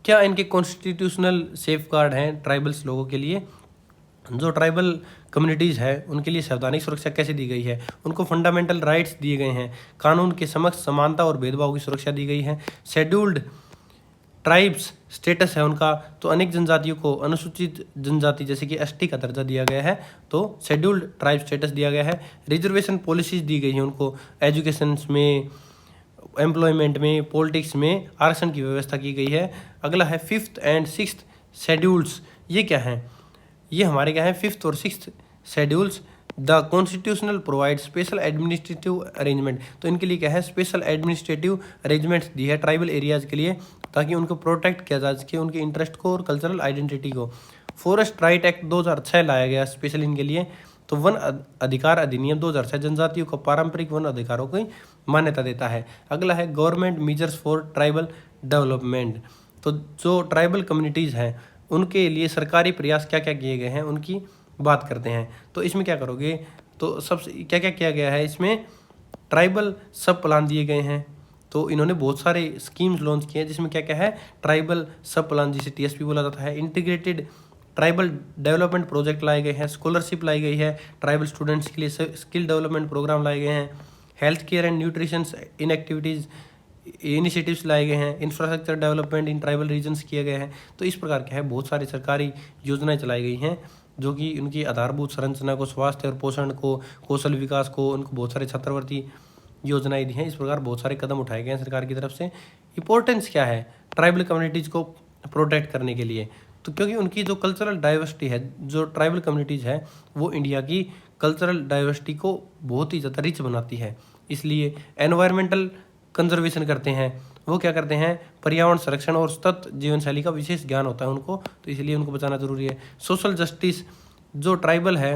क्या इनके कॉन्स्टिट्यूशनल सेफगार्ड हैं ट्राइबल्स लोगों के लिए, जो ट्राइबल कम्युनिटीज़ है उनके लिए संवैधानिक सुरक्षा कैसे दी गई है, उनको फंडामेंटल राइट्स दिए गए हैं, कानून के समक्ष समानता और भेदभाव की सुरक्षा दी गई है। शेड्यूल्ड ट्राइब्स स्टेटस है उनका, तो अनेक जनजातियों को अनुसूचित जनजाति जैसे कि एसटी का दर्जा दिया गया है, तो शेड्यूल्ड ट्राइब स्टेटस दिया गया है। रिजर्वेशन पॉलिसीज दी गई है उनको, एजुकेशन में, एम्प्लॉयमेंट में, पॉलिटिक्स में आरक्षण की व्यवस्था की गई है। अगला है फिफ्थ एंड सिक्स्थ शेड्यूल्स, ये क्या हैं, ये हमारे क्या है फिफ्थ और sixth schedules. The constitutional provide special administrative arrangement, तो इनके लिए क्या है स्पेशल एडमिनिस्ट्रेटिव अरेंजमेंट्स दी है ट्राइबल एरियाज के लिए, ताकि उनको प्रोटेक्ट किया जा सके, उनके इंटरेस्ट को और कल्चरल आइडेंटिटी को। फॉरेस्ट राइट एक्ट 2006 लाया गया स्पेशल इनके लिए। तो वन अधिकार अधिनियम 2006 जनजातियों को पारंपरिक वन अधिकारों की मान्यता देता है। अगला है government measures for tribal development, तो जो ट्राइबल कम्युनिटीज़ हैं उनके लिए सरकारी प्रयास क्या क्या किए गए हैं उनकी बात करते हैं। तो इसमें क्या करोगे, तो सबसे क्या क्या किया गया है, इसमें ट्राइबल सब प्लान दिए गए हैं, तो इन्होंने बहुत सारे स्कीम्स लॉन्च किए हैं, जिसमें क्या क्या है ट्राइबल सब प्लान, जिसे टीएसपी बोला जाता है। इंटीग्रेटेड ट्राइबल डेवलपमेंट प्रोजेक्ट लाए गए हैं, स्कॉलरशिप लाई गई है, ट्राइबल स्टूडेंट्स के लिए स्किल डेवलपमेंट प्रोग्राम लाए गए हैं, health care and nutrition in activities initiatives लाए गए हैं, infrastructure development in tribal regions किए गए हैं। तो इस प्रकार के है बहुत सारी सरकारी योजनाएं चलाई गई हैं, जो कि उनकी आधारभूत संरचना को, स्वास्थ्य और पोषण को, कौशल विकास को, उनको बहुत सारे छात्रवृत्ति योजनाएं दी हैं। इस प्रकार बहुत सारे कदम उठाए गए हैं सरकार की तरफ से। इंपॉर्टेंस क्या है ट्राइबल कम्युनिटीज़ को प्रोटेक्ट करने के लिए, तो क्योंकि उनकी जो कल्चरल डाइवर्सिटी है, जो ट्राइबल कम्युनिटीज़ है, वो इंडिया की कल्चरल डाइवर्सिटी को बहुत ही ज़्यादा रिच बनाती है। इसलिए एनवायरमेंटल कंजर्वेशन करते हैं, वो क्या करते हैं, पर्यावरण संरक्षण और सतत जीवन शैली का विशेष ज्ञान होता है उनको, तो इसलिए उनको बचाना जरूरी है। सोशल जस्टिस, जो ट्राइबल है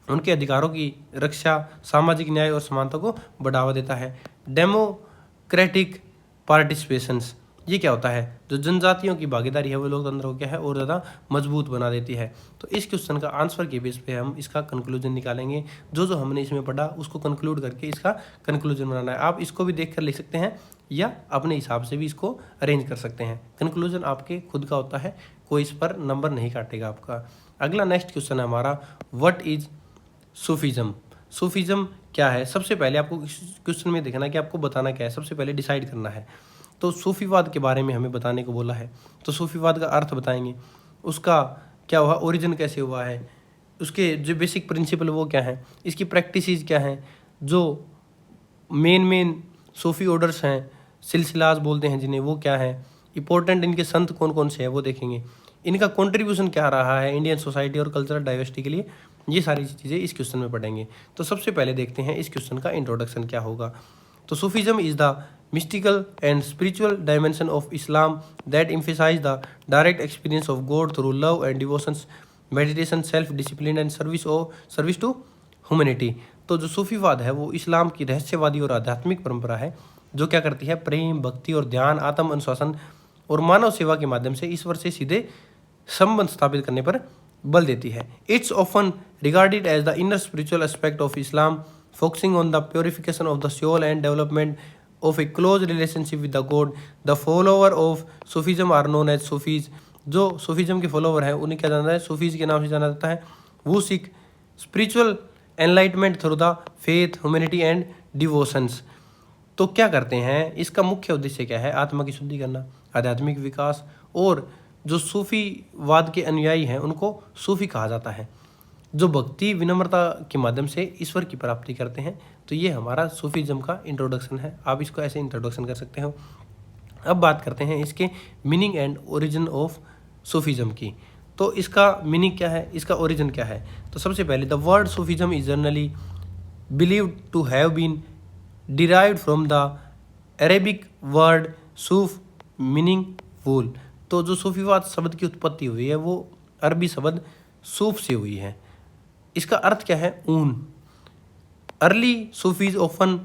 उनके अधिकारों की रक्षा, सामाजिक न्याय और समानता को बढ़ावा देता है। डेमोक्रेटिक पार्टिसिपेशंस, ये क्या होता है, जो जनजातियों की भागीदारी है वो लोकतंत्र को क्या है और ज़्यादा मजबूत बना देती है। तो इस क्वेश्चन का आंसर के बेस पे हम इसका कंक्लूजन निकालेंगे। जो हमने इसमें पढ़ा उसको कंक्लूड करके इसका कंक्लूजन बनाना है। आप इसको भी देख कर लिख सकते हैं या अपने हिसाब से भी इसको अरेंज कर सकते हैं। कंक्लूजन आपके खुद का होता है, कोई इस पर नंबर नहीं काटेगा आपका। अगला नेक्स्ट क्वेश्चन है हमारा, व्हाट इज सूफीज़म। सूफीज़म क्या है, सबसे पहले आपको क्वेश्चन में देखना कि आपको बताना क्या है, सबसे पहले डिसाइड करना है। तो सूफीवाद के बारे में हमें बताने को बोला है, तो सूफीवाद का अर्थ बताएंगे, उसका क्या हुआ, ओरिजिन कैसे हुआ है, उसके जो बेसिक प्रिंसिपल वो क्या है, इसकी प्रैक्टिसेस क्या हैं, जो मेन सूफी ऑर्डर्स हैं, सिलसिलाज बोलते हैं जिन्हें, वो क्या है, इंपॉर्टेंट इनके संत कौन कौन से हैं वो देखेंगे, इनका कंट्रीब्यूशन क्या रहा है इंडियन सोसाइटी और कल्चरल डाइवर्सिटी के लिए, ये सारी चीज़ें इस क्वेश्चन में पढ़ेंगे। तो सबसे पहले देखते हैं इस क्वेश्चन का इंट्रोडक्शन क्या होगा। तो Sufism is the mystical and spiritual dimension of Islam that emphasize the direct experience of God through love and devotions, meditation, self-discipline and service to humanity। तो जो सूफीवाद है वो इस्लाम की रहस्यवादी और आध्यात्मिक परंपरा है जो क्या करती है, प्रेम, भक्ति और ध्यान, आत्म अनुशासन और मानव सेवा के माध्यम से ईश्वर से सीधे संबंध स्थापित करने पर बल देती है। It's often regarded as the inner spiritual aspect of Islam, focusing on the purification of the soul and development of a close relationship with the God. The follower of Sufism are known as Sufis. जो सूफीज्म के फॉलोअर हैं उन्हें क्या जाना है, सूफीज के नाम से जाना जाता है। वो सीख spiritual enlightenment through the faith, humanity and devotions. तो क्या करते हैं, इसका मुख्य उद्देश्य क्या है, आत्मा की शुद्धि करना, आध्यात्मिक विकास। और जो सूफीवाद के अनुयायी हैं उनको सूफी कहा जाता है, जो भक्ति विनम्रता के माध्यम से ईश्वर की प्राप्ति करते हैं। तो ये हमारा सूफीज्म का इंट्रोडक्शन है, आप इसको ऐसे इंट्रोडक्शन कर सकते हो। अब बात करते हैं इसके meaning and origin of Sufism की। तो इसका मीनिंग क्या है, इसका ओरिजिन क्या है। तो सबसे पहले the word Sufism is generally believed to have been derived from the Arabic word suf meaning wool. तो जो सूफीवाद शब्द की उत्पत्ति हुई है वो अरबी शब्द सूफ से हुई है। इसका अर्थ क्या है, ऊन। अर्ली सूफीज ऑफन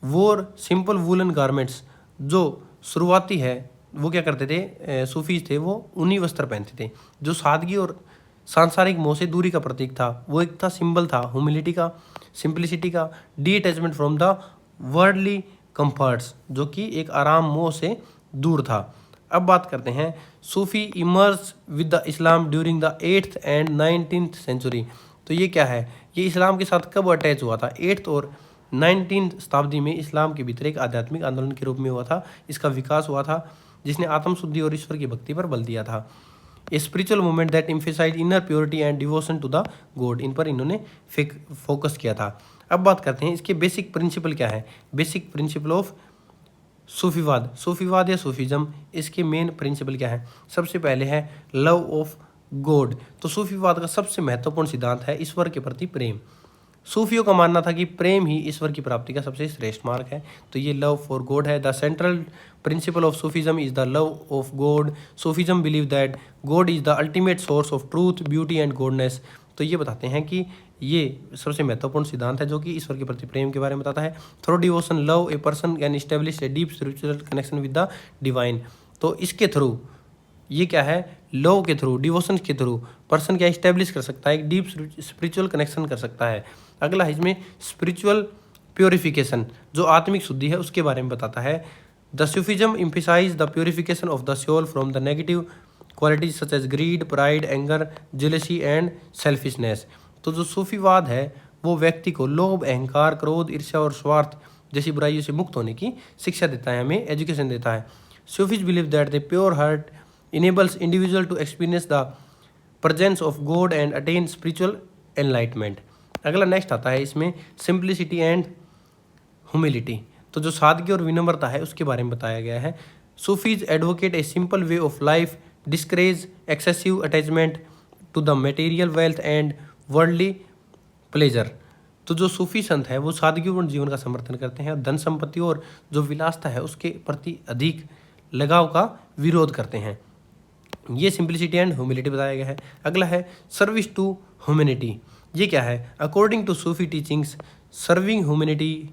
वोर सिंपल वूलन गारमेंट्स। जो शुरुआती है वो क्या करते थे, सूफीज थे, वो ऊनी वस्त्र पहनते थे जो सादगी और सांसारिक मोह से दूरी का प्रतीक था। वो एक था सिंबल था ह्यूमिलिटी का, सिंप्लिसिटी का, D attachment from the worldly comforts, जो कि एक आराम मोह से दूर था। अब बात करते हैं Sufi emerge with the Islam during the 8th and 19th century. तो ये क्या है, ये इस्लाम के साथ कब अटैच हुआ था, 8th और 19th शताब्दी में इस्लाम के भीतर एक आध्यात्मिक आंदोलन के रूप में हुआ था। इसका विकास हुआ था जिसने आत्मशुद्धि और ईश्वर की भक्ति पर बल दिया था। A spiritual movement that emphasize inner purity and devotion to the God, इन पर इन्होंने फोकस किया था। अब बात करते हैं इसके बेसिक प्रिंसिपल क्या है। बेसिक प्रिंसिपल ऑफ सूफीवाद या सूफीज्म, इसके मेन प्रिंसिपल क्या है। सबसे पहले है लव ऑफ गॉड। तो सूफीवाद का सबसे महत्वपूर्ण सिद्धांत है ईश्वर के प्रति प्रेम। सूफियों का मानना था कि प्रेम ही ईश्वर की प्राप्ति का सबसे श्रेष्ठ मार्ग है। तो ये लव फॉर गॉड है। The central principle of Sufism is the love of God. Sufism believe that God is the ultimate source of truth, beauty and goodness. तो ये बताते हैं कि ये सबसे महत्वपूर्ण सिद्धांत है जो कि ईश्वर के प्रति प्रेम के बारे में बताता है। Through devotion love a person can establish a deep spiritual connection with the divine. तो इसके थ्रू ये क्या है, लव के थ्रू, डिवोशन के थ्रू पर्सन क्या एस्टेब्लिश कर सकता है, एक डीप स्पिरिचुअल कनेक्शन कर सकता है। अगला है इसमें स्पिरिचुअल प्योरिफिकेशन, जो आत्मिक शुद्धि है उसके बारे में बताता है। The Sufism emphasize the purification of the soul from the negative qualities such as greed, pride, anger, jealousy and selfishness. तो जो सूफीवाद है वो व्यक्ति को लोभ, अहंकार, क्रोध, ईर्ष्या और स्वार्थ जैसी बुराइयों से मुक्त होने की शिक्षा देता है, हमें एजुकेशन देता है। Sufis believe that the pure heart enables individual to experience the presence of God and attain spiritual enlightenment। अगला नेक्स्ट आता है इसमें सिंप्लिसिटी एंड ह्यूमिलिटी। तो जो सादगी और विनम्रता है उसके बारे में बताया गया है। Sufis advocate a simple way of life, discourage excessive attachment to the material wealth and worldly pleasure. तो जो सूफी संत है वो सादगीपूर्ण जीवन का समर्थन करते हैं, धन संपत्ति और जो विलासता है उसके प्रति अधिक लगाव का विरोध करते हैं। ये सिंप्लिसिटी एंड ह्यूमिलिटी बताया गया है। अगला है सर्विस टू ह्यूमैनिटी। ये क्या है, according to Sufi teachings serving humanity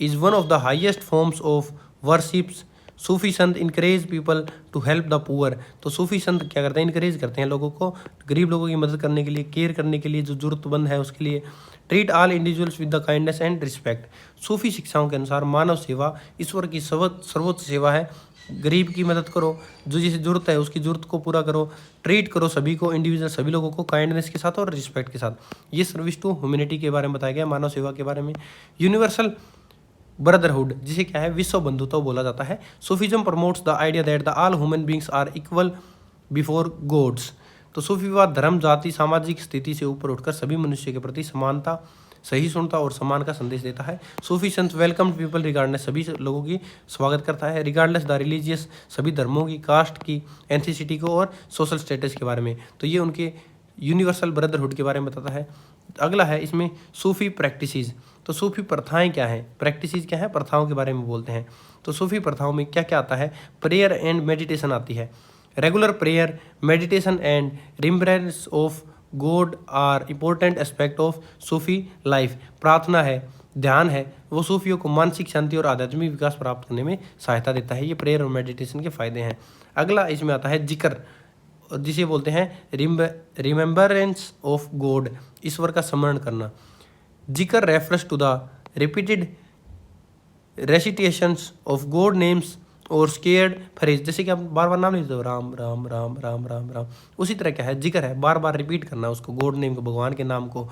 is one of the highest forms of worships. Sufi sant encourage people to help the poor. तो सूफी संत क्या करते हैं, इनकरेज करते हैं लोगों को, गरीब लोगों की मदद करने के लिए, केयर करने के लिए, जो जरूरतमंद है उसके लिए। Treat all individuals with the kindness and respect. सूफी शिक्षाओं के अनुसार मानव सेवा ईश्वर की सर्वोच्च सेवा है। गरीब की मदद करो, जो जिसे जरूरत है उसकी जरूरत को पूरा करो, ट्रीट करो सभी को, इंडिविजुअल सभी लोगों को काइंडनेस के साथ और रिस्पेक्ट के साथ। ये सर्विस टू ह्यूमैनिटी के बारे में बताया गया, मानव सेवा के बारे में। यूनिवर्सल ब्रदरहुड, जिसे क्या है विश्व बंधुत्व बोला जाता है। Sufism promotes the idea that the all human beings are equal before Gods. तो सूफीवाद धर्म, जाति, सामाजिक स्थिति से ऊपर उठकर सभी मनुष्य के प्रति समानता, सहिष्णुता और सम्मान का संदेश देता है। सूफी संत वेलकम पीपल रिगार्डनेस, सभी लोगों की स्वागत करता है, रिगार्डलेस द रिलीजियस, सभी धर्मों की, कास्ट की, एथनिसिटी को और सोशल स्टेटस के बारे में। तो ये उनके यूनिवर्सल ब्रदरहुड के बारे में बताता है। अगला है इसमें सूफी प्रैक्टिसेस। तो सूफी प्रथाएं क्या हैं, प्रैक्टिसेस क्या है, प्रथाओं के बारे में बोलते हैं। तो सूफी प्रथाओं में क्या क्या आता है? प्रेयर एंड मेडिटेशन आती है। Regular prayer, meditation and remembrance of God are important aspect of Sufi life. प्रार्थना है, ध्यान है, वो सूफियों को मानसिक शांति और आध्यात्मिक विकास प्राप्त करने में सहायता देता है। ये प्रेयर और मेडिटेशन के फायदे हैं। अगला इसमें आता है जिक्र, जिसे बोलते हैं रिमेम्बरेंस ऑफ गॉड, ईश्वर का स्मरण करना। जिक्र refers to the repeated recitations of God names और स्केयर्ड फ्रेज, जैसे कि आप बार बार नाम लेते हो, राम राम राम राम राम राम, उसी तरह क्या है जिक्र है, बार बार रिपीट करना उसको, गॉड नेम को, भगवान के नाम को,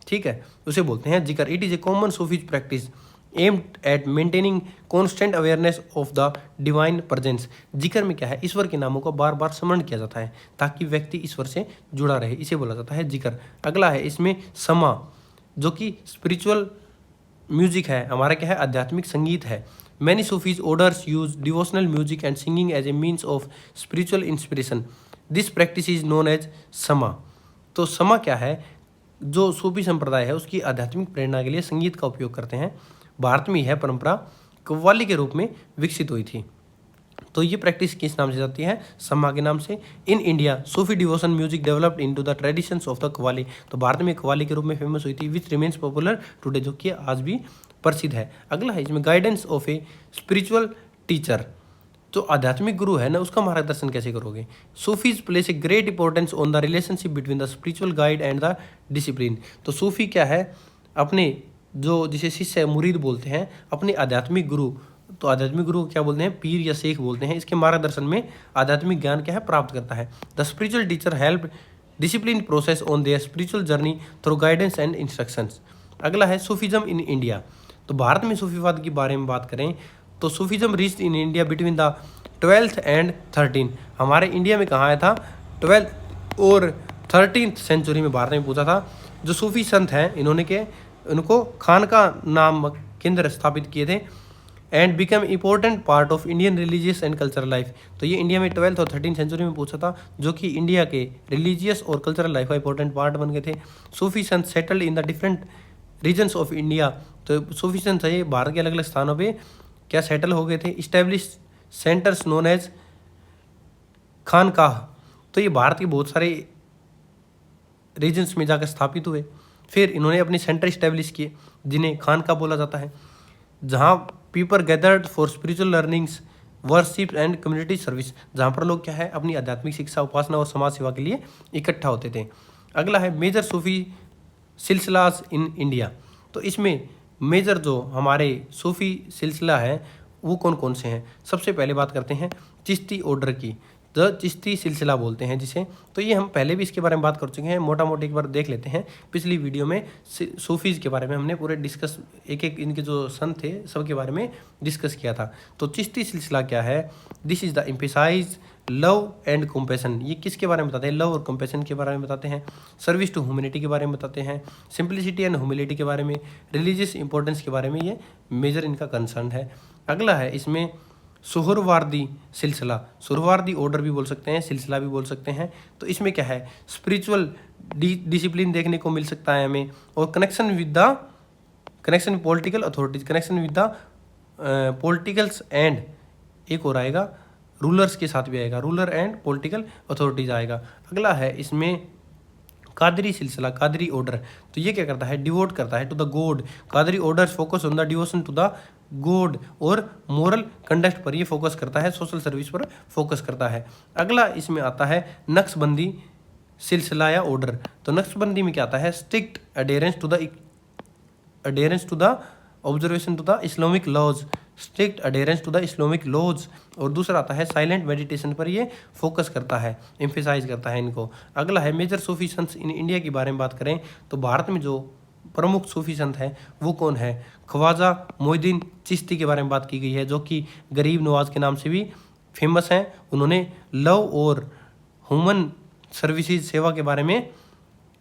ठीक है, उसे बोलते हैं जिक्र। It is a common Sufis practice aimed at maintaining constant awareness of the divine presence. जिक्र में क्या है, ईश्वर के नामों को बार बार स्मरण किया जाता है ताकि व्यक्ति ईश्वर से जुड़ा रहे, इसे बोला जाता है जिक्र। अगला है इसमें समा, जो कि स्पिरिचुअल म्यूजिक है, हमारा क्या है, आध्यात्मिक संगीत है। Many Sufis orders use devotional music and singing as a means of spiritual inspiration. This practice is known as sama. तो समा क्या है, जो सूफी संप्रदाय है उसकी आध्यात्मिक प्रेरणा के लिए संगीत का उपयोग करते हैं। भारत में यह परंपरा कव्वाली के रूप में विकसित हुई थी। तो ये प्रैक्टिस किस नाम से जाती है, सम्मा के नाम से। In India Sufi devotion music developed into the traditions of the qawwali, तो भारत में कव्वाली के रूप में फेमस हुई थी, विच रिमेन्स पॉपुलर टुडे, जो कि आज भी प्रसिद्ध है। अगला है इसमें guidance of a spiritual teacher, जो आध्यात्मिक गुरु है ना उसका मार्गदर्शन कैसे करोगे। Sufis place a great importance on the relationship between the spiritual guide and the discipline. तो सूफी क्या है, अपने जो जिसे शिष्य मुरीद बोलते हैं, अपने आध्यात्मिक गुरु, तो आध्यात्मिक गुरु को क्या बोलते हैं, पीर या शेख बोलते हैं, इसके मार्गदर्शन में आध्यात्मिक ज्ञान क्या है, प्राप्त करता है। The spiritual teacher help discipline process on their spiritual journey through guidance and instructions. अगला है सूफिज्म इन इंडिया। तो भारत में सूफीवाद के बारे में बात करें तो Sufism reached in India between the 12th and 13th। हमारे इंडिया में कहाँ आया था, 12th और 13th सेंचुरी में भारत में पूछा था। जो सूफी संत हैं इनको खानका नाम केंद्र स्थापित किए थे and become important part of Indian religious and cultural life. तो ये इंडिया में 12th और 13th सेंचुरी में पूछा था, जो कि इंडिया के रिलीजियस और कल्चरल लाइफ का इंपॉर्टेंट पार्ट बन गए थे। सूफी संत settled in the different regions of India. तो सूफी संत है भारत के अलग अलग स्थानों पे क्या सेटल हो गए थे। इस्टेब्लिश सेंटर्स नोन एज खानकाह। तो ये भारत के बहुत सारे रीजन्स में जाकर स्थापित हुए, फिर इन्होंने अपने सेंटर इस्टेब्लिश किए जिन्हें खानकाह बोला जाता है, जहाँ people gathered for spiritual learnings, worship and community service, जहाँ पर लोग क्या है अपनी आध्यात्मिक शिक्षा, उपासना और समाज सेवा के लिए इकट्ठा होते थे। अगला है मेजर सूफी सिलसिलास इन इंडिया। तो इसमें मेजर जो हमारे सूफी सिलसिला है वो कौन कौन से हैं। सबसे पहले बात करते हैं चिश्ती ऑर्डर की, द चिश्ती सिलसिला बोलते हैं जिसे। तो ये हम पहले भी इसके बारे में बात कर चुके हैं, मोटा मोटी एक बार देख लेते हैं। पिछली वीडियो में सूफीज़ के बारे में हमने पूरे डिस्कस, एक एक इनके जो संत थे सबके बारे में डिस्कस किया था। तो चिश्ती सिलसिला क्या है, this is the emphasize love and compassion. ये किसके बारे में बताते हैं, लव और कंपैशन के बारे में बताते हैं। सर्विस टू ह्यूमैनिटी के बारे में बताते हैं। सिंप्लिसिटी एंड ह्यूमिलिटी के बारे में, रिलीजियस इंपॉर्टेंस के बारे में ये मेजर इनका कंसर्न है। अगला है इसमें सुहरवार्दी सिलसिला, सुहरवार्दी ऑर्डर भी बोल सकते हैं, सिलसिला भी बोल सकते हैं। तो इसमें क्या है, स्पिरिचुअल डिसिप्लिन देखने को मिल सकता है हमें, और connection political authorities, connection with the politicals and एक और आएगा रूलर्स के साथ भी आएगा, रूलर एंड पॉलिटिकल अथॉरिटीज आएगा। अगला है इसमें कादरी सिलसिला, कादरी ऑर्डर। तो ये क्या करता है, डिवोट करता है to the God. Qadri orders focus on the devotion to the God और मोरल कंडक्ट पर ये फोकस करता है, सोशल सर्विस पर फोकस करता है। अगला इसमें आता है नक्शबंदी सिलसिला या ऑर्डर। तो नक्शबंदी में क्या आता है, strict adherence to the observation to the Islamic laws, strict adherence to the Islamic laws. और दूसरा आता है साइलेंट मेडिटेशन पर ये फोकस करता है, एम्फेसाइज करता है इनको। अगला है major Sufi Sant in India के बारे में बात करें तो भारत में जो प्रमुख सूफी संत हैं वो कौन है, ख्वाजा मोइनुद्दीन चिश्ती के बारे में बात की गई है, जो कि गरीब नवाज के नाम से भी फेमस हैं। उन्होंने लव और ह्यूमन सर्विसेज सेवा के बारे में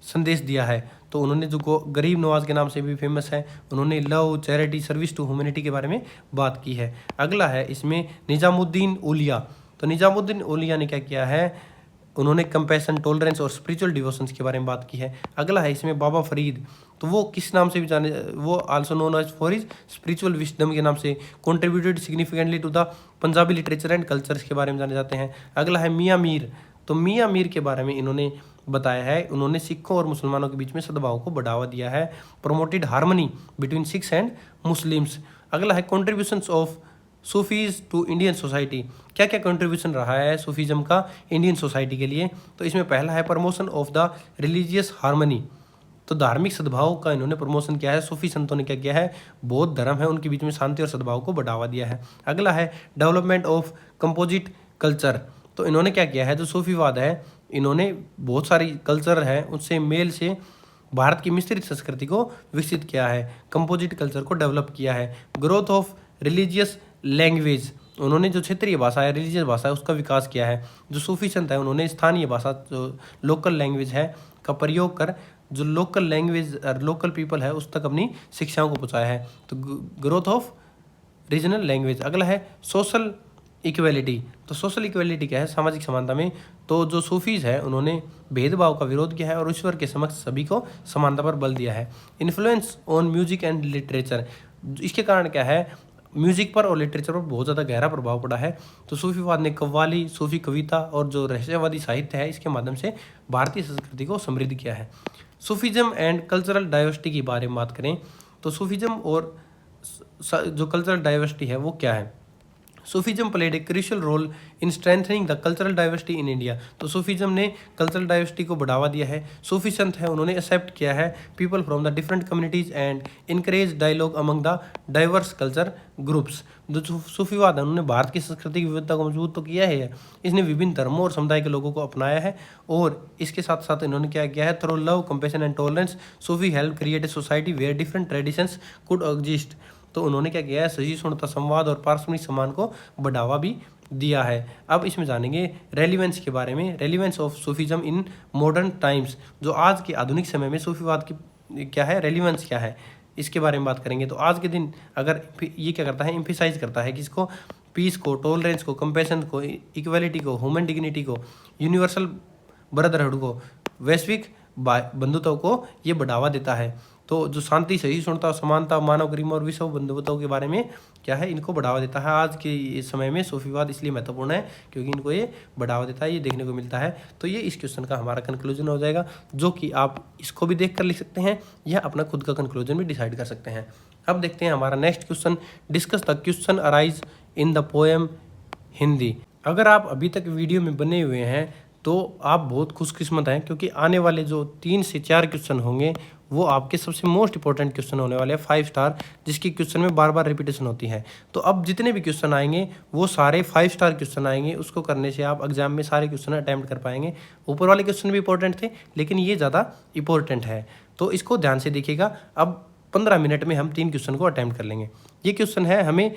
संदेश दिया है। तो उन्होंने जो गरीब नवाज के नाम से भी फेमस है, उन्होंने love, charity, service to humanity के बारे में बात की है। अगला है इसमें निजामुद्दीन औलिया। तो निजामुद्दीन औलिया ने क्या किया है, उन्होंने कंपैशन, टॉलरेंस और स्पिरिचुअल डिवोशंस के बारे में बात की है। अगला है इसमें बाबा फरीद, तो वो किस नाम से भी जाने, वो also known as for his spiritual wisdom के नाम से contributed significantly to the Punjabi literature and cultures के बारे में जाने जाते हैं। अगला है मियाँ मीर, तो मियाँ मीर के बारे में इन्होंने बताया है, उन्होंने सिखों और मुसलमानों के बीच में सद्भाव को बढ़ावा दिया है, promoted harmony between Sikhs and Muslims. अगला है contributions of Sufis to Indian society, क्या क्या कंट्रीब्यूशन रहा है सूफीज़म का इंडियन सोसाइटी के लिए। तो इसमें पहला है promotion of the religious harmony, तो धार्मिक सद्भाव का इन्होंने प्रमोशन किया है। सूफी संतों ने क्या किया है, बौद्ध धर्म है उनके बीच में शांति और सद्भाव को बढ़ावा दिया है। अगला है डेवलपमेंट ऑफ कंपोजिट कल्चर, तो इन्होंने क्या किया है, जो सूफीवाद है इन्होंने बहुत सारी कल्चर है उससे मेल से भारत की मिश्रित संस्कृति को विकसित किया है, कंपोजिट कल्चर को डेवलप किया है। ग्रोथ ऑफ रिलीजियस लैंग्वेज, उन्होंने जो क्षेत्रीय भाषा है, रिलीजियस भाषा है उसका विकास किया है। जो सूफी संत है उन्होंने स्थानीय भाषा जो लोकल लैंग्वेज है का प्रयोग कर जो लोकल लैंग्वेज लोकल पीपल है उस तक अपनी शिक्षाओं को पहुँचाया है। तो ग्रोथ ऑफ रीजनल लैंग्वेज। अगला है सोशल इक्वेलिटी, तो सोशल इक्वेलिटी क्या है, सामाजिक समानता में तो जो सूफीज है उन्होंने भेदभाव का विरोध किया है और ईश्वर के समक्ष सभी को समानता पर बल दिया है। Influence on music and literature, इसके कारण क्या है, म्यूजिक पर और लिटरेचर पर बहुत ज़्यादा गहरा प्रभाव पड़ा है। तो सूफीवाद ने कव्वाली, सूफी कविता और जो रहस्यवादी साहित्य है इसके माध्यम से भारतीय संस्कृति को समृद्ध किया है। सूफीज़म एंड कल्चरल डाइवर्सिटी की बारे में बात करें तो सूफीज़म और जो कल्चरल डाइवर्सिटी है वो क्या है। Sufism played a crucial role in strengthening the cultural diversity in India, तो सूफीज़म ने कल्चरल डाइवर्सिटी को बढ़ावा दिया है। सूफी संत है उन्होंने एक्सेप्ट किया है people from the different communities and encourage dialogue among the diverse culture groups. जो सूफीवाद है उन्होंने भारत की संस्कृति की विविधता को मजबूत तो किया है, इसने विभिन्न धर्मों और समुदाय के लोगों को अपनाया है और इसके साथ साथ इन्होंने क्या किया है, through love, compassion and tolerance Sufi help create a society where different traditions could exist. तो उन्होंने क्या किया है, सहिष्णुता, संवाद और पारस्परिक सम्मान को बढ़ावा भी दिया है। अब इसमें जानेंगे रेलिवेंस के बारे में, relevance of Sufism in modern times, जो आज के आधुनिक समय में सूफीवाद की क्या है, रेलिवेंस क्या है, इसके बारे में बात करेंगे। तो आज के दिन अगर ये क्या करता है, एम्फेसाइज करता है किसको, पीस को, टॉलरेंस को, कंपैशन को, इक्वलिटी को, ह्यूमन डिग्निटी को, यूनिवर्सल ब्रदरहुड को, वैश्विक बंधुत्व को ये बढ़ावा देता है। तो जो शांति, सहिष्णुता, समानता, मानव गरिमा और विश्व बंधुत्व के बारे में क्या है, इनको बढ़ावा देता है। आज के समय में सूफीवाद इसलिए महत्वपूर्ण है क्योंकि इनको ये बढ़ावा देता है, ये देखने को मिलता है। तो ये इस क्वेश्चन का हमारा कंक्लूजन हो जाएगा, जो कि आप इसको भी देख कर लिख सकते हैं या अपना खुद का कंक्लूजन भी डिसाइड कर सकते हैं। अब देखते हैं हमारा next question, discuss the question arise in the poem Hindi. अगर आप अभी तक वीडियो में बने हुए हैं तो आप बहुत खुशकिस्मत हैं, क्योंकि आने वाले जो 3 से 4 क्वेश्चन होंगे वो आपके सबसे मोस्ट इंपॉर्टेंट क्वेश्चन होने वाले हैं, 5 स्टार, जिसकी क्वेश्चन में बार बार रिपीटेशन होती है। तो अब जितने भी क्वेश्चन आएंगे वो सारे 5 स्टार क्वेश्चन आएंगे, उसको करने से आप एग्जाम में सारे क्वेश्चन अटैम्प्ट कर पाएंगे। ऊपर वाले क्वेश्चन भी इंपॉर्टेंट थे लेकिन ये ज़्यादा इंपॉर्टेंट है, तो इसको ध्यान से देखिएगा। अब 15 मिनट में हम 3 क्वेश्चन को अटैम्प्ट कर लेंगे। ये क्वेश्चन है, हमें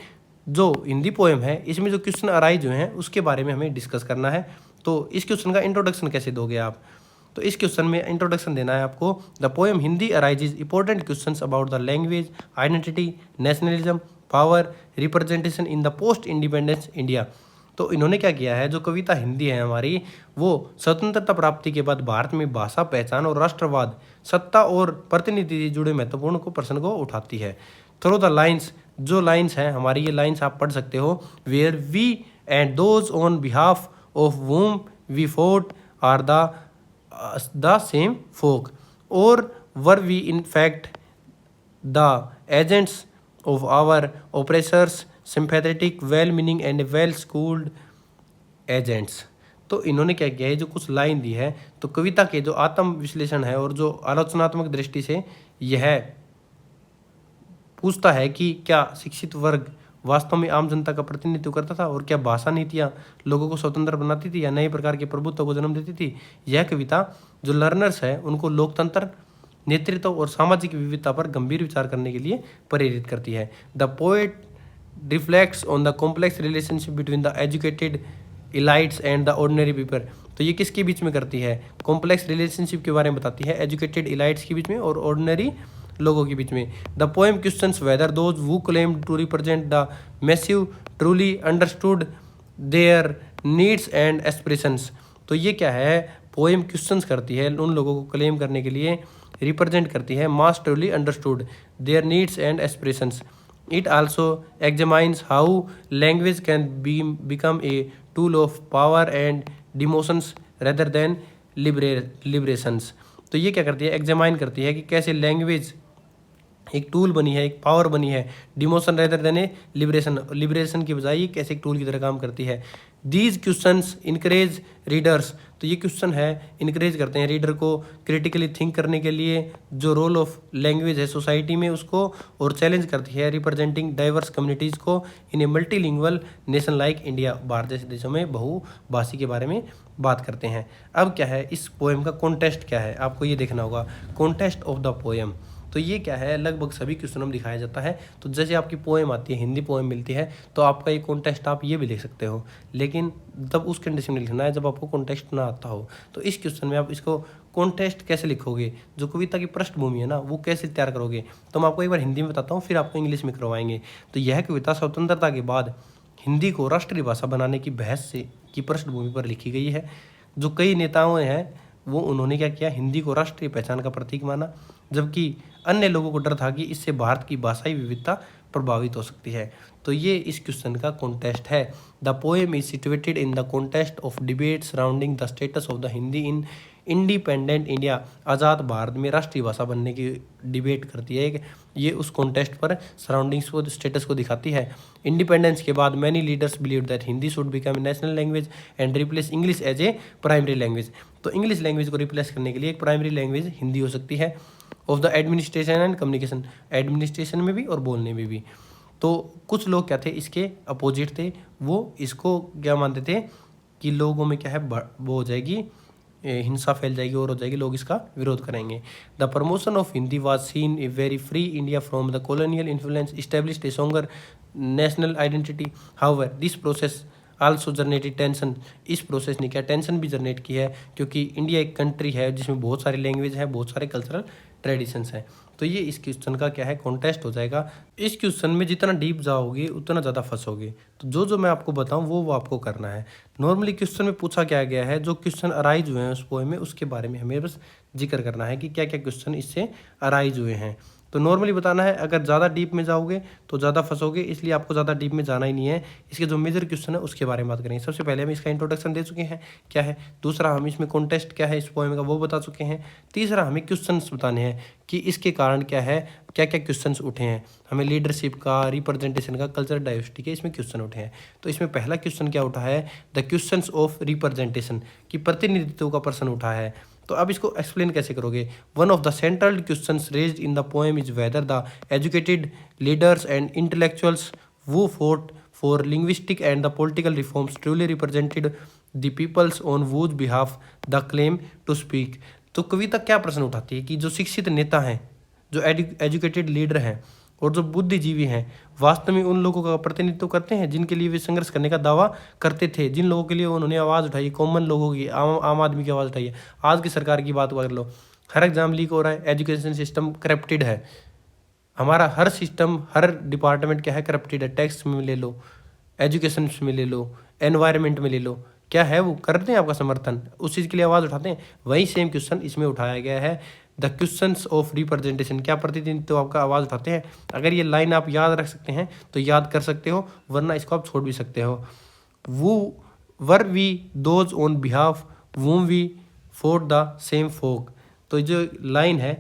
जो हिंदी पोएम है इसमें जो क्वेश्चन अराइज हुए हैं उसके बारे में हमें डिस्कस करना है। तो इस क्वेश्चन का इंट्रोडक्शन कैसे दोगे आप, तो इस क्वेश्चन में इंट्रोडक्शन देना है आपको। The poem Hindi arises important questions about the language, identity, nationalism, power, representation in the post independence India. तो इन्होंने क्या किया है, जो कविता हिंदी है हमारी, वो स्वतंत्रता प्राप्ति के बाद भारत में भाषा, पहचान और राष्ट्रवाद, सत्ता और प्रतिनिधि से जुड़े महत्वपूर्ण प्रश्न को उठाती है। थ्रू द लाइन्स, जो लाइन्स हैं हमारी, ये लाइन्स आप पढ़ सकते हो। Where we and those on behalf of whom we fought are the same folk, or were we in fact the agents of our oppressors, sympathetic, well-meaning and well-schooled agents। तो इन्होंने क्या किया है, जो कुछ लाइन दी है, तो कविता के जो आत्म विश्लेषण है और जो आलोचनात्मक दृष्टि से यह पूछता है कि क्या शिक्षित वर्ग वास्तव में आम जनता का प्रतिनिधित्व करता था और क्या भाषा नीतियाँ लोगों को स्वतंत्र बनाती थी या नए प्रकार के प्रभुत्व को जन्म देती थी। यह कविता जो लर्नर्स है उनको लोकतंत्र, नेतृत्व और सामाजिक विविधता पर गंभीर विचार करने के लिए प्रेरित करती है। The poet reflects on the complex relationship between the educated elites and the ordinary people. तो ये किसके बीच में करती है, कॉम्प्लेक्स रिलेशनशिप के बारे में बताती है, एजुकेटेड इलाइट्स के बीच में और ऑर्डिनरी लोगों के बीच में। The poem questions whether those who claim to represent the masses truly understood their needs and aspirations. तो ये क्या है, पोएम क्वेश्चंस करती है उन लोगों को क्लेम करने के लिए, रिप्रेजेंट करती है mass truly understood their needs and aspirations. It also examines how language can become a tool of power and demotions rather than liberations. तो ये क्या करती है, एग्जामाइन करती है कि कैसे लैंग्वेज एक टूल बनी है, एक पावर बनी है, डिमोशन रेदर देन ए लिबरेशन की बजाय ये कैसे एक टूल की तरह काम करती है। दीज क्वेश्चंस इनकरेज रीडर्स, तो ये क्वेश्चन है इनकरेज करते हैं रीडर को क्रिटिकली थिंक करने के लिए जो रोल ऑफ लैंग्वेज है सोसाइटी में उसको, और चैलेंज करती है रिप्रेजेंटिंग डाइवर्स कम्युनिटीज़ को in a multilingual nation like India. Bharat जैसे देशों में बहुभाषी के बारे में बात करते हैं। अब क्या है, इस पोएम का कॉन्टेस्ट क्या है, आपको ये देखना होगा, कॉन्टेस्ट ऑफ द पोएम। तो ये क्या है, लगभग सभी क्वेश्चनों में दिखाया जाता है। तो जैसे आपकी पोएम आती है, हिंदी पोएम मिलती है, तो आपका ये कॉन्टेस्ट आप ये भी लिख सकते हो, लेकिन तब उस कंडीशन में लिखना है जब आपको कॉन्टेस्ट ना आता हो। तो इस क्वेश्चन में आप इसको कॉन्टेस्ट कैसे लिखोगे, जो कविता की पृष्ठभूमि है ना वो कैसे तैयार करोगे, तो मैं आपको एक बार हिंदी में बताता हूँ, फिर आपको इंग्लिश में करवाएंगे। तो यह कविता स्वतंत्रता के बाद हिंदी को राष्ट्रीय भाषा बनाने की बहस से की पृष्ठभूमि पर लिखी गई है। जो कई नेताओं हैं वो उन्होंने क्या किया, हिंदी को राष्ट्रीय पहचान का प्रतीक माना, जबकि अन्य लोगों को डर था कि इससे भारत की भाषाई विविधता प्रभावित हो सकती है। तो ये इस क्वेश्चन का कॉन्टेस्ट है। The poem is situated in the context of debate surrounding the status of the Hindi in independent India. आज़ाद भारत में राष्ट्रीय भाषा बनने की डिबेट करती है, ये उस कॉन्टेस्ट पर सराउंडिंग्स को, स्टेटस को दिखाती है। इंडिपेंडेंस के बाद many leaders believe that Hindi should become a national language and replace English as a primary language. तो इंग्लिश लैंग्वेज को रिप्लेस करने के लिए एक प्राइमरी लैंग्वेज हिंदी हो सकती है। Of the administration and communication, administration में भी और बोलने में भी। तो कुछ लोग क्या थे, इसके अपोजिट थे, वो इसको क्या मानते थे कि लोगों में क्या है वो हो जाएगी, हिंसा फैल जाएगी और हो जाएगी, लोग इसका विरोध करेंगे। The promotion of Hindi was scene a very free India from the colonial influence established A stronger national identity. However this process also generated tension. इस प्रोसेस ने क्या टेंशन भी जनरेट की है, क्योंकि इंडिया एक कंट्री है जिसमें बहुत सारी लैंग्वेज है, बहुत सारे कल्चरल ट्रेडिशंस हैं। तो ये इस क्वेश्चन का क्या है, कॉन्टेस्ट हो जाएगा। इस क्वेश्चन में जितना डीप जाओगे उतना ज़्यादा फंसोगे। तो जो मैं आपको बताऊं वो आपको करना है। नॉर्मली क्वेश्चन में पूछा क्या गया है, जो क्वेश्चन अराइज हुए हैं उस पोएम में, उसके बारे में हमें बस जिक्र करना है कि क्या क्या क्वेश्चन इससे अराइज हुए हैं। तो नॉर्मली बताना है, अगर ज़्यादा डीप में जाओगे तो ज़्यादा फंसोगे, इसलिए आपको ज़्यादा डीप में जाना ही नहीं है। इसके जो मेजर क्वेश्चन है उसके बारे में बात करेंगे। सबसे पहले हम इसका इंट्रोडक्शन दे चुके हैं क्या है, दूसरा हम इसमें कॉन्टेस्ट क्या है इस पोएम का वो बता चुके हैं, तीसरा हमें क्वेश्चंस बताने हैं कि इसके कारण क्या है, क्या क्या क्वेश्चंस उठे हैं, हमें लीडरशिप का, रिप्रेजेंटेशन का, कल्चरल डाइवर्सिटी के इसमें क्वेश्चन उठे हैं। तो इसमें पहला क्वेश्चन क्या उठा है, द क्वेश्चंस ऑफ रिप्रेजेंटेशन, की प्रतिनिधित्व का प्रश्न उठा है। तो अब इसको एक्सप्लेन कैसे करोगे। One of the central questions raised in the poem is whether the educated leaders and intellectuals who fought for linguistic and the political reforms truly represented the peoples on whose behalf the claim to speak। तो कविता क्या प्रश्न उठाती है कि जो शिक्षित नेता हैं, जो एजुकेटेड लीडर हैं और जो बुद्धिजीवी हैं, वास्तव में उन लोगों का प्रतिनिधित्व करते हैं जिनके लिए वे संघर्ष करने का दावा करते थे, जिन लोगों के लिए उन्होंने आवाज़ उठाई, कॉमन लोगों की, आम आदमी की आवाज़ उठाई है। आज की सरकार की बात कर लो, हर एग्जाम लीक हो रहा है, एजुकेशन सिस्टम करप्टेड है, हमारा हर सिस्टम, हर डिपार्टमेंट क्या है, करप्टेड है। टैक्स में ले लो, एजुकेशन में ले लो, एनवायरनमेंट में ले लो, क्या है वो करते हैं आपका समर्थन, उस चीज़ के लिए आवाज़ उठाते हैं। वही सेम क्वेश्चन इसमें उठाया गया है, द क्वेश्चंस ऑफ रिप्रेजेंटेशन, क्या प्रतिनिधित्व आपका आवाज़ उठाते हैं। अगर ये लाइन आप याद रख सकते हैं तो याद कर सकते हो, वरना इसको आप छोड़ भी सकते हो। Who were we those on behalf whom we for the same folk. तो जो लाइन है,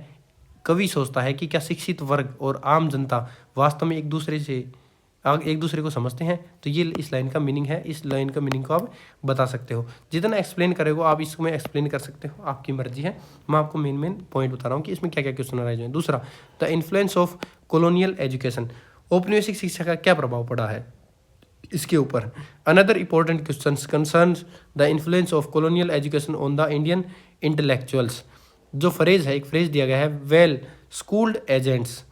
कवि सोचता है कि क्या शिक्षित वर्ग और आम जनता वास्तव में एक दूसरे को समझते हैं। तो ये इस लाइन का मीनिंग है, इस लाइन का मीनिंग को आप बता सकते हो। जितना एक्सप्लेन करेगा आप इसमें एक्सप्लेन कर सकते हो, आपकी मर्जी है। मैं आपको मेन पॉइंट बता रहा हूँ कि इसमें क्या क्या क्वेश्चन आ रहे हैं। दूसरा, the influence of colonial education, औपनिवेशिक शिक्षा का क्या प्रभाव पड़ा है इसके ऊपर। Another important question concerns the influence of colonial education on the Indian intellectuals. जो फ्रेज है, एक फ्रेज दिया गया है, वेल स्कूल्ड एजेंट्स।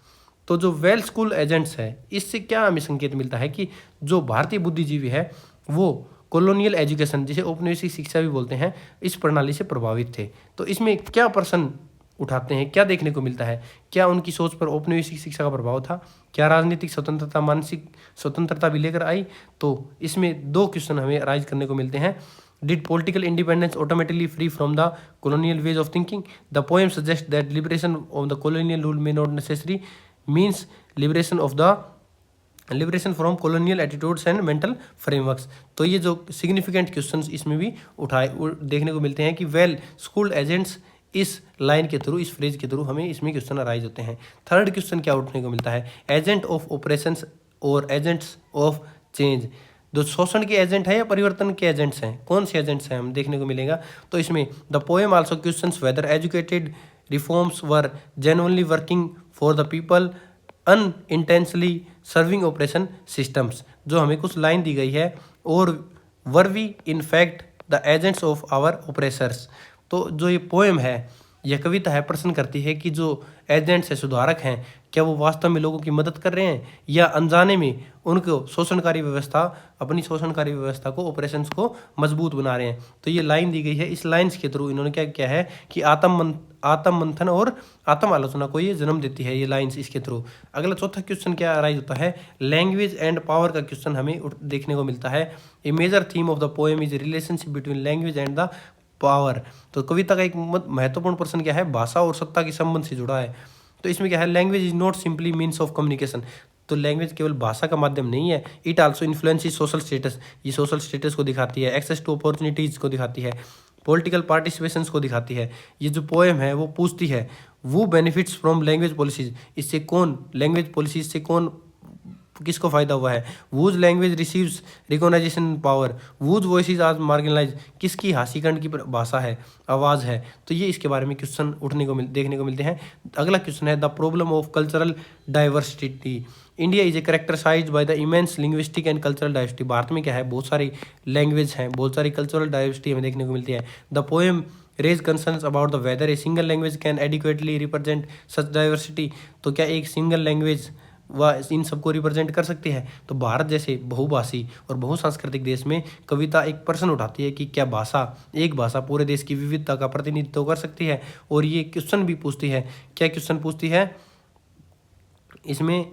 तो जो वेल स्कूल एजेंट्स है, इससे क्या हमें संकेत मिलता है कि जो भारतीय बुद्धिजीवी है वो कॉलोनियल एजुकेशन, जिसे औपनिवेशिक शिक्षा भी बोलते हैं, इस प्रणाली से प्रभावित थे। तो इसमें क्या प्रश्न उठाते हैं, क्या देखने को मिलता है, क्या उनकी सोच पर औपनिवेशिक शिक्षा का प्रभाव था, क्या राजनीतिक स्वतंत्रता, मानसिक स्वतंत्रता भी लेकर आई। तो इसमें दो क्वेश्चन हमें राइज करने को मिलते हैं। Did political independence automatically free from the colonial ways of thinking? The poem suggests that liberation of the colonial rule may not necessarily means liberation from colonial attitudes and mental frameworks। तो ये जो सिग्निफिकेंट क्वेश्चंस इसमें भी देखने को मिलते हैं कि वेल स्कूल्ड एजेंट्स इस लाइन के थ्रू, इस फ्रेज के थ्रू हमें इसमें क्वेश्चन अराइज होते हैं। थर्ड क्वेश्चन क्या उठने को मिलता है? एजेंट ऑफ ऑपरेशंस और एजेंट्स ऑफ चेंज। जो शोषण के एजेंट हैं या परिवर्तन के एजेंट्स हैं, कौन से एजेंट्स हैं हम देखने को मिलेगा। तो इसमें the poem also questions whether educated reforms were genuinely working for the people unintentionally serving oppression systems. जो हमें कुछ लाइन दी गई है, और were we in fact the agents of our oppressors. तो जो ये पोएम है, यह कविता है, प्रश्न करती है कि जो एजेंट्स है, सुधारक हैं, क्या वो वास्तव में लोगों की मदद कर रहे हैं या अनजाने में उनको शोषणकारी व्यवस्था, अपनी शोषणकारी व्यवस्था को, ऑपरेशंस को मजबूत बना रहे हैं। तो ये लाइन दी गई है, इस लाइन्स के थ्रू इन्होंने क्या किया है कि आत्म मंथन और आत्म आलोचना को ये जन्म देती है, ये लाइन्स इसके थ्रू। अगला चौथा क्वेश्चन क्या अराइज होता है? लैंग्वेज एंड पावर का क्वेश्चन हमें देखने को मिलता है। A major theme of the poem is relationship between language and the power. तो कविता का एक महत्वपूर्ण प्रश्न क्या है? भाषा और सत्ता के संबंध से जुड़ा है। तो इसमें क्या है? Language is not simply means of communication. तो लैंग्वेज केवल भाषा का माध्यम नहीं है। It also influences social status. ये सोशल स्टेटस को दिखाती है, एक्सेस टू अपॉर्चुनिटीज़ को दिखाती है, पॉलिटिकल पार्टिसिपेशंस को दिखाती है। ये जो पोएम है वो पूछती है वो बेनिफिट्स फ्रॉम लैंग्वेज पॉलिसीज। इससे कौन, लैंग्वेज पॉलिसीज से कौन, किसको फायदा हुआ है? Whose language receives recognition power, whose voices आज मार्जिनलाइज। किसकी हासीकंड की भाषा है, आवाज़ है। तो ये इसके बारे में क्वेश्चन देखने को मिलते हैं। अगला क्वेश्चन है the problem of cultural diversity. India is a characterized by the immense linguistic and cultural diversity. Bharat में क्या है? बहुत सारी लैंग्वेज हैं, बहुत सारी कल्चरल डाइवर्सिटी हमें देखने को मिलती है। The poem raise concerns about the whether a single language can adequately represent such diversity. तो क्या एक सिंगल लैंग्वेज वह इन सबको रिप्रेजेंट कर सकती है? तो भारत जैसे बहुभाषी और बहुसांस्कृतिक देश में कविता एक प्रश्न उठाती है कि क्या भाषा, एक भाषा पूरे देश की विविधता का प्रतिनिधित्व कर सकती है? और ये क्वेश्चन भी पूछती है, क्या क्वेश्चन पूछती है इसमें?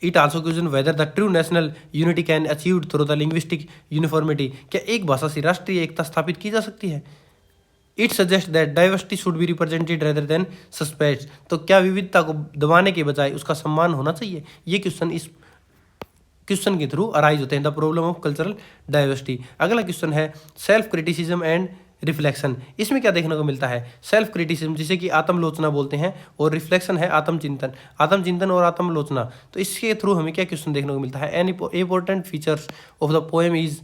It also question whether the true national unity can achieved through the linguistic uniformity. क्या एक भाषा से राष्ट्रीय एकता स्थापित की जा सकती है? It suggest that diversity should be represented rather than suspect. तो क्या विविधता को दबाने के बजाय उसका सम्मान होना चाहिए? ये क्वेश्चन इस क्वेश्चन के थ्रू अराइज होते हैं, the problem of cultural diversity. अगला क्वेश्चन है सेल्फ क्रिटिसिज्म एंड रिफ्लेक्शन। इसमें क्या देखने को मिलता है? सेल्फ क्रिटिसिज्म जिसे कि आत्मलोचना बोलते हैं, और रिफ्लेक्शन है आत्मचिंतन और आत्मलोचना। तो इसके थ्रू हमें क्या क्वेश्चन देखने को मिलता है? An important features of the poem is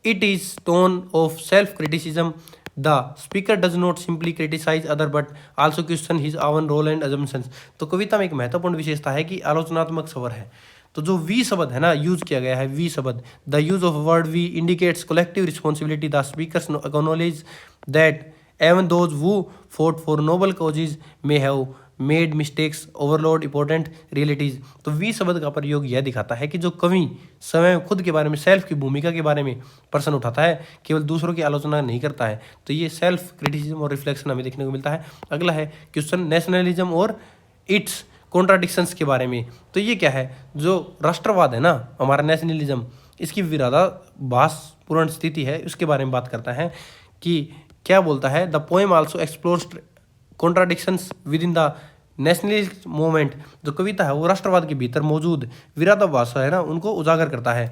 it is tone of self criticism. The speaker does not simply criticize other but also question his own role and assumptions। तो कविता में एक महत्वपूर्ण विशेषता है कि आलोचनात्मक स्वर है। तो जो वी शब्द है ना, यूज किया गया है वी शब्द, the use of word we indicates collective responsibility. The speakers acknowledge that even those who fought for noble causes may have made mistakes overlooked important realities. तो वी शब्द का प्रयोग यह दिखाता है कि जो कवि स्वयं खुद के बारे में, सेल्फ की भूमिका के बारे में प्रश्न उठाता है, केवल दूसरों की आलोचना नहीं करता है। तो ये सेल्फ क्रिटिसिज्म और रिफ्लेक्शन हमें देखने को मिलता है। अगला है क्वेश्चन नेशनलिज्म और इट्स कॉन्ट्राडिक्शंस के बारे में। तो ये क्या है? जो राष्ट्रवाद है ना, हमारा नेशनलिज्म, इसकी विरोधाभासपूर्ण स्थिति है, उसके बारे में बात करता है कि क्या बोलता है? The poem also explores contradictions with in the nationalist movement. जो कविता है वो राष्ट्रवाद के भीतर मौजूद विरोधाभास है ना, उनको उजागर करता है।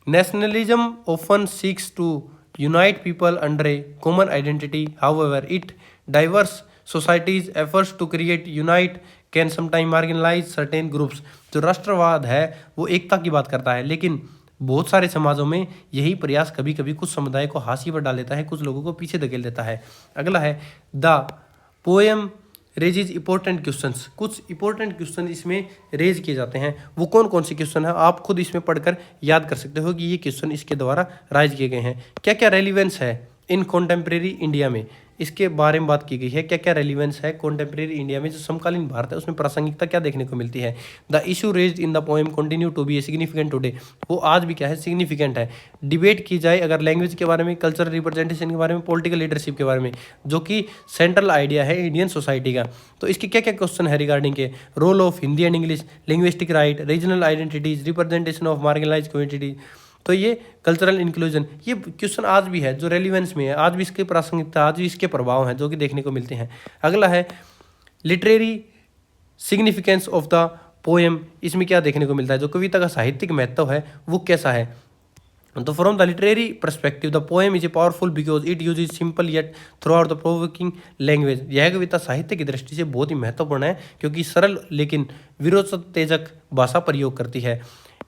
Nationalism often seeks to unite people under a common identity, however it diverse societies efforts to create unite can sometime marginalize certain groups. जो राष्ट्रवाद है वो एकता की बात करता है, लेकिन बहुत सारे समाजों में यही प्रयास कभी कभी कुछ समुदाय को हाशिए पर डाल देता है, कुछ लोगों को पीछे धकेल देता है। अगला है द पोएम रेजिज इंपॉर्टेंट क्वेश्चंस। कुछ इंपॉर्टेंट क्वेश्चन इसमें रेज किए जाते हैं। वो कौन कौन से क्वेश्चन है आप खुद इसमें पढ़कर याद कर सकते हो कि ये क्वेश्चन इसके द्वारा राइज किए गए हैं। क्या क्या रेलिवेंस है इन कॉन्टेम्प्रेरी इंडिया में, इसके बारे में बात की गई है। क्या क्या रेलिवेंस है कॉन्टेम्प्रेरी इंडिया में, जो समकालीन भारत है उसमें प्रासंगिकता क्या देखने को मिलती है। The issue raised in the poem continue to be a significant today. वो आज भी क्या है? सिग्निफिकेंट है। डिबेट की जाए अगर लैंग्वेज के बारे में, कल्चरल रिप्रेजेंटेशन के बारे में, पॉलिटिकल लीडरशिप के बारे में, जो कि सेंट्रल आइडिया है इंडियन सोसाइटी का। तो इसके क्या क्या क्वेश्चन है रिगार्डिंग के? Role of Hindi and English, linguistic right, regional identities, representation of marginalized community, तो ये कल्चरल इंक्लूजन, ये क्वेश्चन आज भी है जो रेलिवेंस में है, आज भी इसके प्रासंगिकता, आज भी इसके प्रभाव हैं जो कि देखने को मिलते हैं। अगला है literary significance of the poem. इसमें क्या देखने को मिलता है, जो कविता का साहित्यिक महत्व है वो कैसा है। तो from the literary perspective the poem is a powerful because it uses simple yet through out the provoking language. यह कविता साहित्य की दृष्टि से बहुत ही महत्वपूर्ण है क्योंकि सरल लेकिन विरोचतेजक भाषा प्रयोग करती है।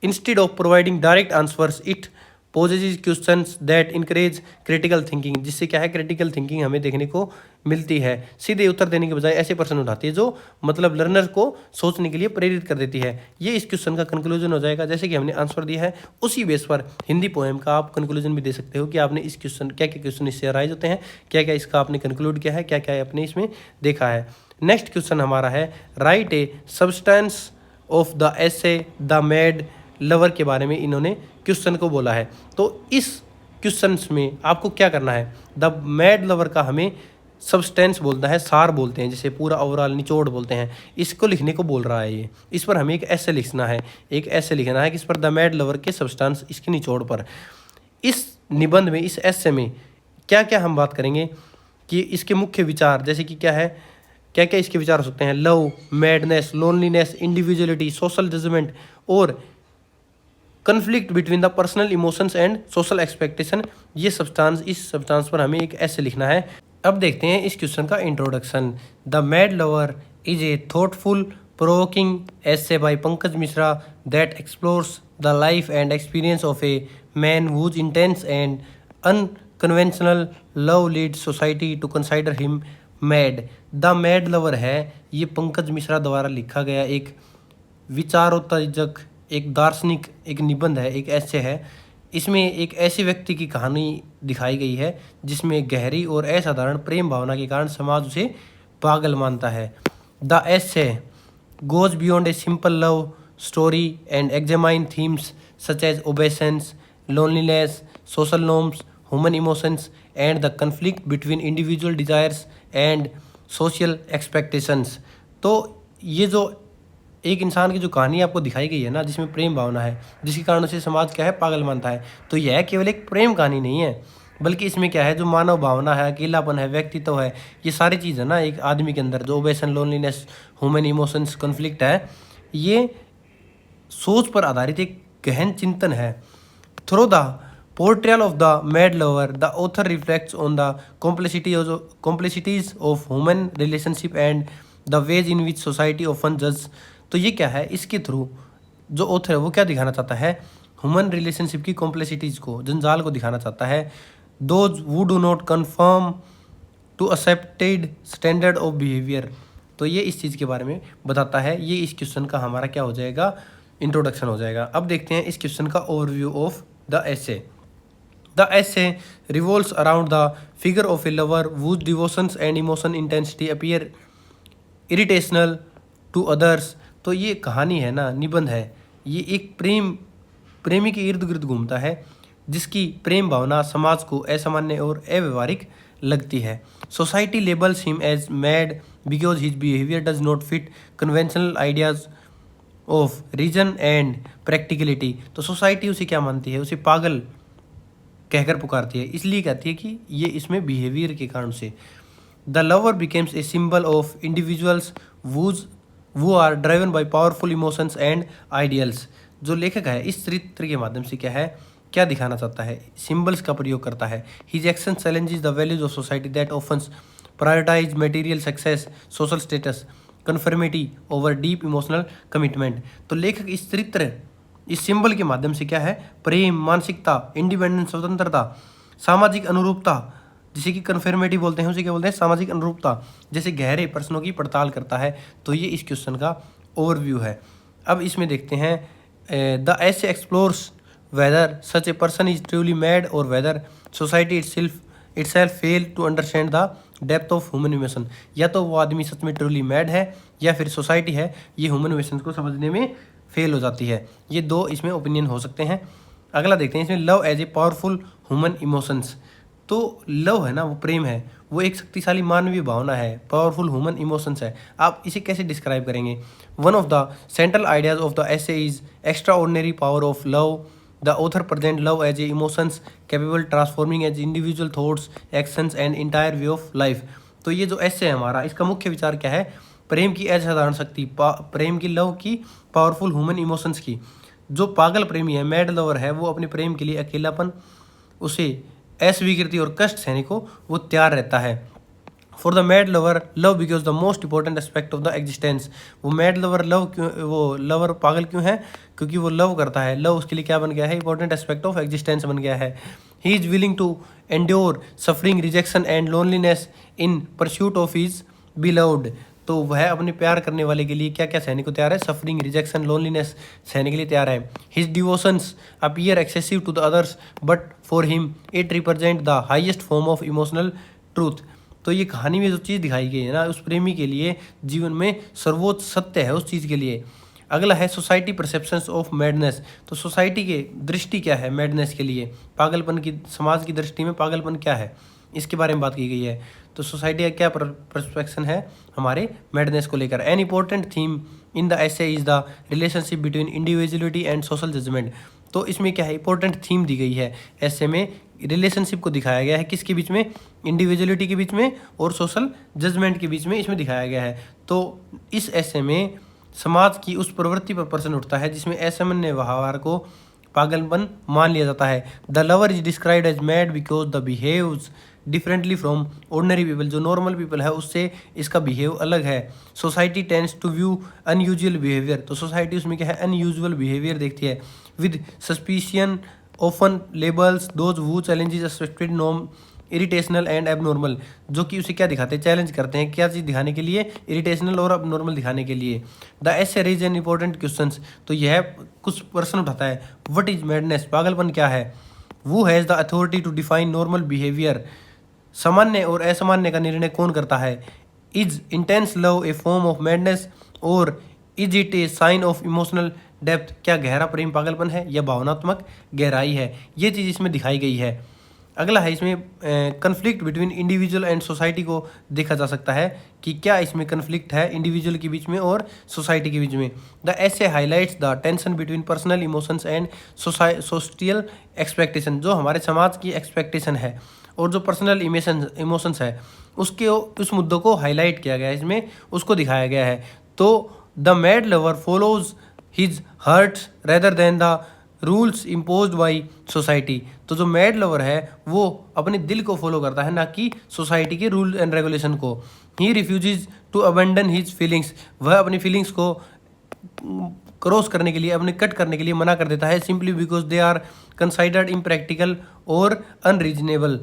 Instead of providing direct answers it poses questions that encourage critical thinking, जिससे क्या है क्रिटिकल थिंकिंग हमें देखने को मिलती है। सीधे उत्तर देने के बजाय ऐसे प्रश्न उठाती है जो मतलब लर्नर को सोचने के लिए प्रेरित कर देती है। ये इस क्वेश्चन का कंक्लूजन हो जाएगा। जैसे कि हमने आंसर दिया है उसी बेस पर हिंदी पोएम का आप कंक्लूजन भी दे सकते हो कि आपने इस क्वेश्चन क्या क्या क्वेश्चन इससे अराइज होते हैं, क्या क्या इसका आपने कंक्लूड किया है, क्या क्या आपने इसमें देखा है। नेक्स्ट क्वेश्चन हमारा है write a substance of the essay the mad lover के बारे में इन्होंने क्वेश्चन को बोला है। तो इस क्वेश्चन में आपको क्या करना है, द मैड लवर का हमें सब्सटेंस बोलता है, सार बोलते हैं, जिसे पूरा ओवरऑल निचोड़ बोलते हैं, इसको लिखने को बोल रहा है ये। इस पर हमें एक ऐसे लिखना है, एक ऐसे लिखना है कि इस पर द मैड लवर के सब्सटेंस इसके निचोड़ पर। इस निबंध में, इस ऐसे में क्या क्या हम बात करेंगे कि इसके मुख्य विचार, जैसे कि क्या है, क्या क्या इसके विचार हो सकते हैं, love, madness, loneliness, individuality, social judgment और conflict between the personal emotions and social expectation. ये सब्सटेंस, इस सब्सटेंस पर हमें एक ऐसे लिखना है। अब देखते हैं इस क्वेश्चन का introduction. The mad lover is a thoughtful provoking essay by Pankaj Mishra that explores the life and experience of a man whose intense and unconventional love leads society to consider him mad। The mad lover है, ये पंकज मिश्रा द्वारा लिखा गया एक विचारोत्तेजक, एक दार्शनिक, एक निबंध है, एक ऐसे है। इसमें एक ऐसे व्यक्ति की कहानी दिखाई गई है जिसमें गहरी और असाधारण प्रेम भावना के कारण समाज उसे पागल मानता है। द ऐसे goes beyond a simple love story and examine themes such as obeisance, loneliness, social norms, human emotions, and the conflict between individual desires and social expectations। तो ये जो एक इंसान की जो कहानी आपको दिखाई गई है ना, जिसमें प्रेम भावना है, जिसके कारण उसे समाज क्या है, पागल मानता है, तो यह केवल एक प्रेम कहानी नहीं है, बल्कि इसमें क्या है, जो मानव भावना है, अकेलापन है, व्यक्तित्व है, ये सारी चीज़ है ना एक आदमी के अंदर, जो ओबेसन, लोनलीनेस, ह्यूमन इमोशंस, कॉन्फ्लिक्ट है, ये सोच पर आधारित एक गहन चिंतन है। Through the portrayal of the mad lover the author reflects on the complexities of human relationship and the ways in which society often जज। तो ये क्या है, इसके थ्रू जो ऑथर है वो क्या दिखाना चाहता है, ह्यूमन रिलेशनशिप की कॉम्प्लेक्सिटीज को, जंजाल को दिखाना चाहता है। Those who do not conform to accepted standard of behavior। तो ये इस चीज़ के बारे में बताता है। ये इस क्वेश्चन का हमारा क्या हो जाएगा, इंट्रोडक्शन हो जाएगा। अब देखते हैं इस क्वेश्चन का ओवरव्यू ऑफ द ऐसे। द ऐसे revolves around the figure of A lover whose devotions and emotion intensity appear irritational to others। तो ये कहानी है ना, निबंध है, ये एक प्रेमी के इर्द गिर्द घूमता है जिसकी प्रेम भावना समाज को असामान्य और अव्यवहारिक लगती है। Society labels him as mad because his behaviour does not fit conventional ideas of reason and practicality. तो सोसाइटी उसे क्या मानती है, उसे पागल कहकर पुकारती है, इसलिए कहती है कि ये इसमें बिहेवियर के कारण से। The lover becomes a symbol of individuals who are driven by powerful emotions and ideals. जो लेखक है इस चरित्र के माध्यम से क्या है, क्या दिखाना चाहता है, सिंबल्स का प्रयोग करता है। His action challenges the values of society that ऑफन्स prioritize material success, social status, conformity over deep emotional commitment. तो लेखक इस चरित्र, इस सिंबल के माध्यम से क्या है, प्रेम, मानसिकता, इंडिपेंडेंस, स्वतंत्रता, सामाजिक अनुरूपता, जिसे कि कन्फर्मिटी बोलते हैं, उसे क्या बोलते हैं, सामाजिक अनुरूपता, जैसे गहरे प्रश्नों की पड़ताल करता है। तो ये इस क्वेश्चन का ओवरव्यू है। अब इसमें देखते हैं द ऐसे explores whether such a person is truly mad or whether society itself fail to understand the depth of human emotion। या तो वो आदमी सच में truly mad है या फिर सोसाइटी है ये ह्यूमन इमोशन को समझने में फेल हो जाती है। ये दो इसमें ओपिनियन हो सकते हैं। अगला देखते हैं इसमें love as a powerful human emotions. तो लव है ना, वो प्रेम है, वो एक शक्तिशाली मानवीय भावना है, पावरफुल ह्यूमन इमोशंस है। आप इसे कैसे डिस्क्राइब करेंगे। One of the central ideas of the essay is extraordinary power of love the author present love as a emotions capable transforming as individual thoughts actions and entire way of life. तो ये जो ऐसे है हमारा, इसका मुख्य विचार क्या है? प्रेम की असाधारण शक्ति, प्रेम की, लव की, पावरफुल ह्यूमन इमोशंस की। जो पागल प्रेमी है, मैड लवर है, वो अपने प्रेम के लिए अकेलापन, उसे अस्वीकृति और कष्ट सहने को वो तैयार रहता है। For the mad lover love because the most important aspect of the existence. वो मैड लवर लव क्यों, वो लवर पागल क्यों है? क्योंकि वो लव करता है। लव उसके लिए क्या बन गया है? इंपॉर्टेंट एस्पेक्ट ऑफ एग्जिस्टेंस बन गया है। He is willing to endure suffering, rejection and loneliness in pursuit of his beloved. तो वह अपने प्यार करने वाले के लिए क्या क्या सहने को तैयार है? सफरिंग, रिजेक्शन, लोनलीनेस सहने के लिए तैयार है। His devotions appear excessive to the others but for him it represent the highest form of emotional truth. तो ये कहानी में जो चीज़ दिखाई गई है ना, उस प्रेमी के लिए जीवन में सर्वोच्च सत्य है उस चीज़ के लिए। अगला है सोसाइटी परसेप्शंस ऑफ मैडनेस। तो सोसाइटी के दृष्टि क्या है मैडनेस के लिए? पागलपन की, समाज की दृष्टि में पागलपन क्या है, इसके बारे में बात की गई है। तो सोसाइटी का क्या परस्पेक्शन है हमारे मैडनेस को लेकर? An important theme in the essay is the relationship between individuality and social judgment. तो इसमें क्या है? इंपॉर्टेंट थीम दी गई है ऐसे में, रिलेशनशिप को दिखाया गया है किसके बीच में? इंडिविजुअलिटी के बीच में और सोशल जजमेंट के बीच में, इसमें दिखाया गया है। तो इस ऐसे में समाज की उस प्रवृत्ति पर प्रश्न उठता है जिसमें असामान्य व्यवहार को पागलपन मान लिया जाता है। The lover is described as mad because the behaves differently from ordinary people. जो नॉर्मल पीपल है उससे इसका बिहेव अलग है। Society tends to view unusual behaviour. तो सोसाइटी उसमें क्या है? अनयूजुअल बिहेवियर देखती है। With suspicion often labels those who challenges expected norm irrational and abnormal. जो कि उसे क्या दिखाते हैं? चैलेंज करते हैं। क्या चीज़ दिखाने के लिए? इरिटेशनल और एबनॉर्मल दिखाने के लिए। The essay raise an important questions. तो यह कुछ प्रश्न उठाता है। What is madness? पागलपन क्या है? Who has the authority to define normal behaviour. सामान्य और असामान्य का निर्णय कौन करता है? Is intense love a form of madness और is it a sign of emotional depth? क्या गहरा प्रेम पागलपन है या भावनात्मक गहराई है? ये चीज़ इसमें दिखाई गई है। अगला है इसमें conflict between individual and society को देखा जा सकता है कि क्या इसमें कन्फ्लिक्ट है इंडिविजुअल के बीच में और सोसाइटी के बीच में। द ऐसे highlights the tension between personal emotions and social expectation. जो हमारे समाज की एक्सपेक्टेशन है और जो पर्सनल इमोशंस है उसके उस मुद्दों को हाईलाइट किया गया है इसमें, उसको दिखाया गया है। तो the mad lover follows his hearts rather than the rules imposed by society. तो जो मैड लवर है वो अपने दिल को फॉलो करता है, ना कि सोसाइटी के रूल एंड रेगुलेशन को। He refuses to abandon his feelings. वह अपनी फीलिंग्स को क्रॉस करने के लिए, अपने कट करने के लिए मना कर देता है, simply because they are considered impractical और अनरीजनेबल।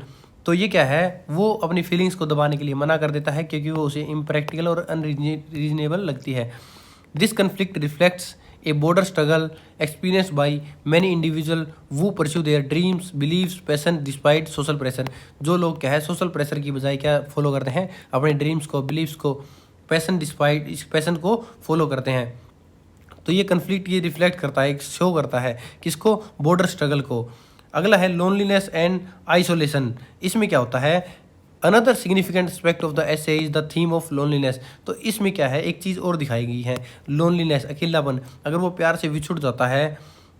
तो ये क्या है? वो अपनी फीलिंग्स को दबाने के लिए मना कर देता है क्योंकि वो उसे इम्प्रैक्टिकल और अनरीजनेबल लगती है। This conflict reflects a border struggle experienced by many individual who pursue their dreams, beliefs, passion despite social pressure। जो लोग क्या है सोशल प्रेशर की बजाय क्या फॉलो करते हैं? अपने ड्रीम्स को, बिलीव्स को, पैशन डिस्पाइट, इस पैशन को फॉलो करते हैं। तो ये कन्फ्लिक्ट ये रिफ्लेक्ट करता है, शो करता है किसको? बॉर्डर स्ट्रगल को। अगला है लोनलीनेस एंड आइसोलेशन। इसमें क्या होता है? Another significant aspect of the essay is the theme of loneliness. तो इसमें क्या है? एक चीज़ और दिखाई गई है, लोनलीनेस, अकेलापन। अगर वो प्यार से बिछुड़ जाता है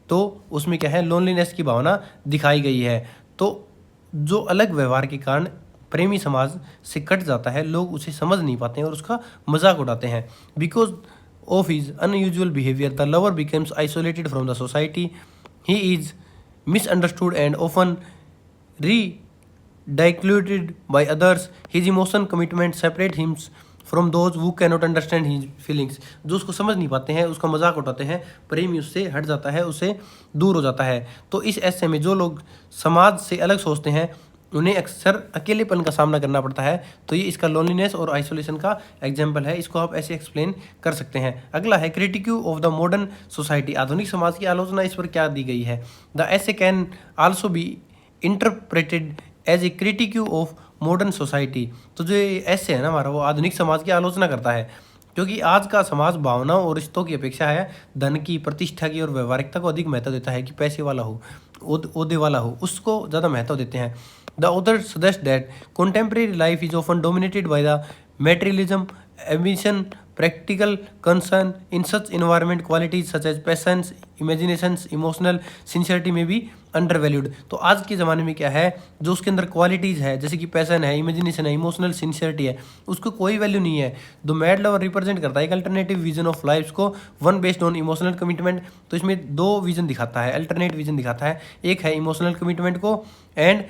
तो उसमें क्या है? लोनलीनेस की भावना दिखाई गई है। तो जो अलग व्यवहार के कारण प्रेमी समाज से कट जाता है, लोग उसे समझ नहीं पाते हैं और उसका मजाक उड़ाते हैं। Because of his unusual behaviour the lover becomes isolated from the society. He is misunderstood and often diluted by others. His emotion commitment separate him from those who cannot understand his feelings। जो उसको समझ नहीं पाते हैं, उसका मजाक उठाते हैं, प्रेमी उससे हट जाता है, उससे दूर हो जाता है। तो इस ऐसे में जो लोग समाज से अलग सोचते हैं उन्हें अक्सर अकेलेपन का सामना करना पड़ता है। तो ये इसका लोनलीनेस और आइसोलेशन का एग्जाम्पल है। इसको आप ऐसे एक्सप्लेन कर सकते हैं। अगला है critic of the modern society. आधुनिक समाज की आलोचना इस पर क्या दी गई है? The essay can also be interpreted as a critique of modern society. तो जो ऐसे है ना हमारा, वो आधुनिक समाज की आलोचना करता है क्योंकि आज का समाज भावनाओं और रिश्तों की अपेक्षा है धन की, प्रतिष्ठा की और व्यवहारिकता को अधिक महत्व देता है। कि पैसे वाला हो, ओहदे वाला हो, उसको ज़्यादा महत्व देते हैं। The author suggest that contemporary life is often dominated by the materialism, ambition, practical concern in such environment qualities such as patience, imaginations, emotional sincerity may be undervalued। तो आज के ज़माने में क्या है, जो उसके अंदर क्वालिटीज़ है जैसे कि पैसन है, इमेजिनेशन है, इमोशनल सिंसियरिटी है, उसको कोई वैल्यू नहीं है। द मैड लवर रिप्रेजेंट करता है एक अल्टरनेटिव विजन ऑफ लाइफ को, one based on emotional commitment. तो इसमें दो विजन दिखाता है, अल्टरनेट विजन दिखाता है। एक है इमोशनल कमिटमेंट को and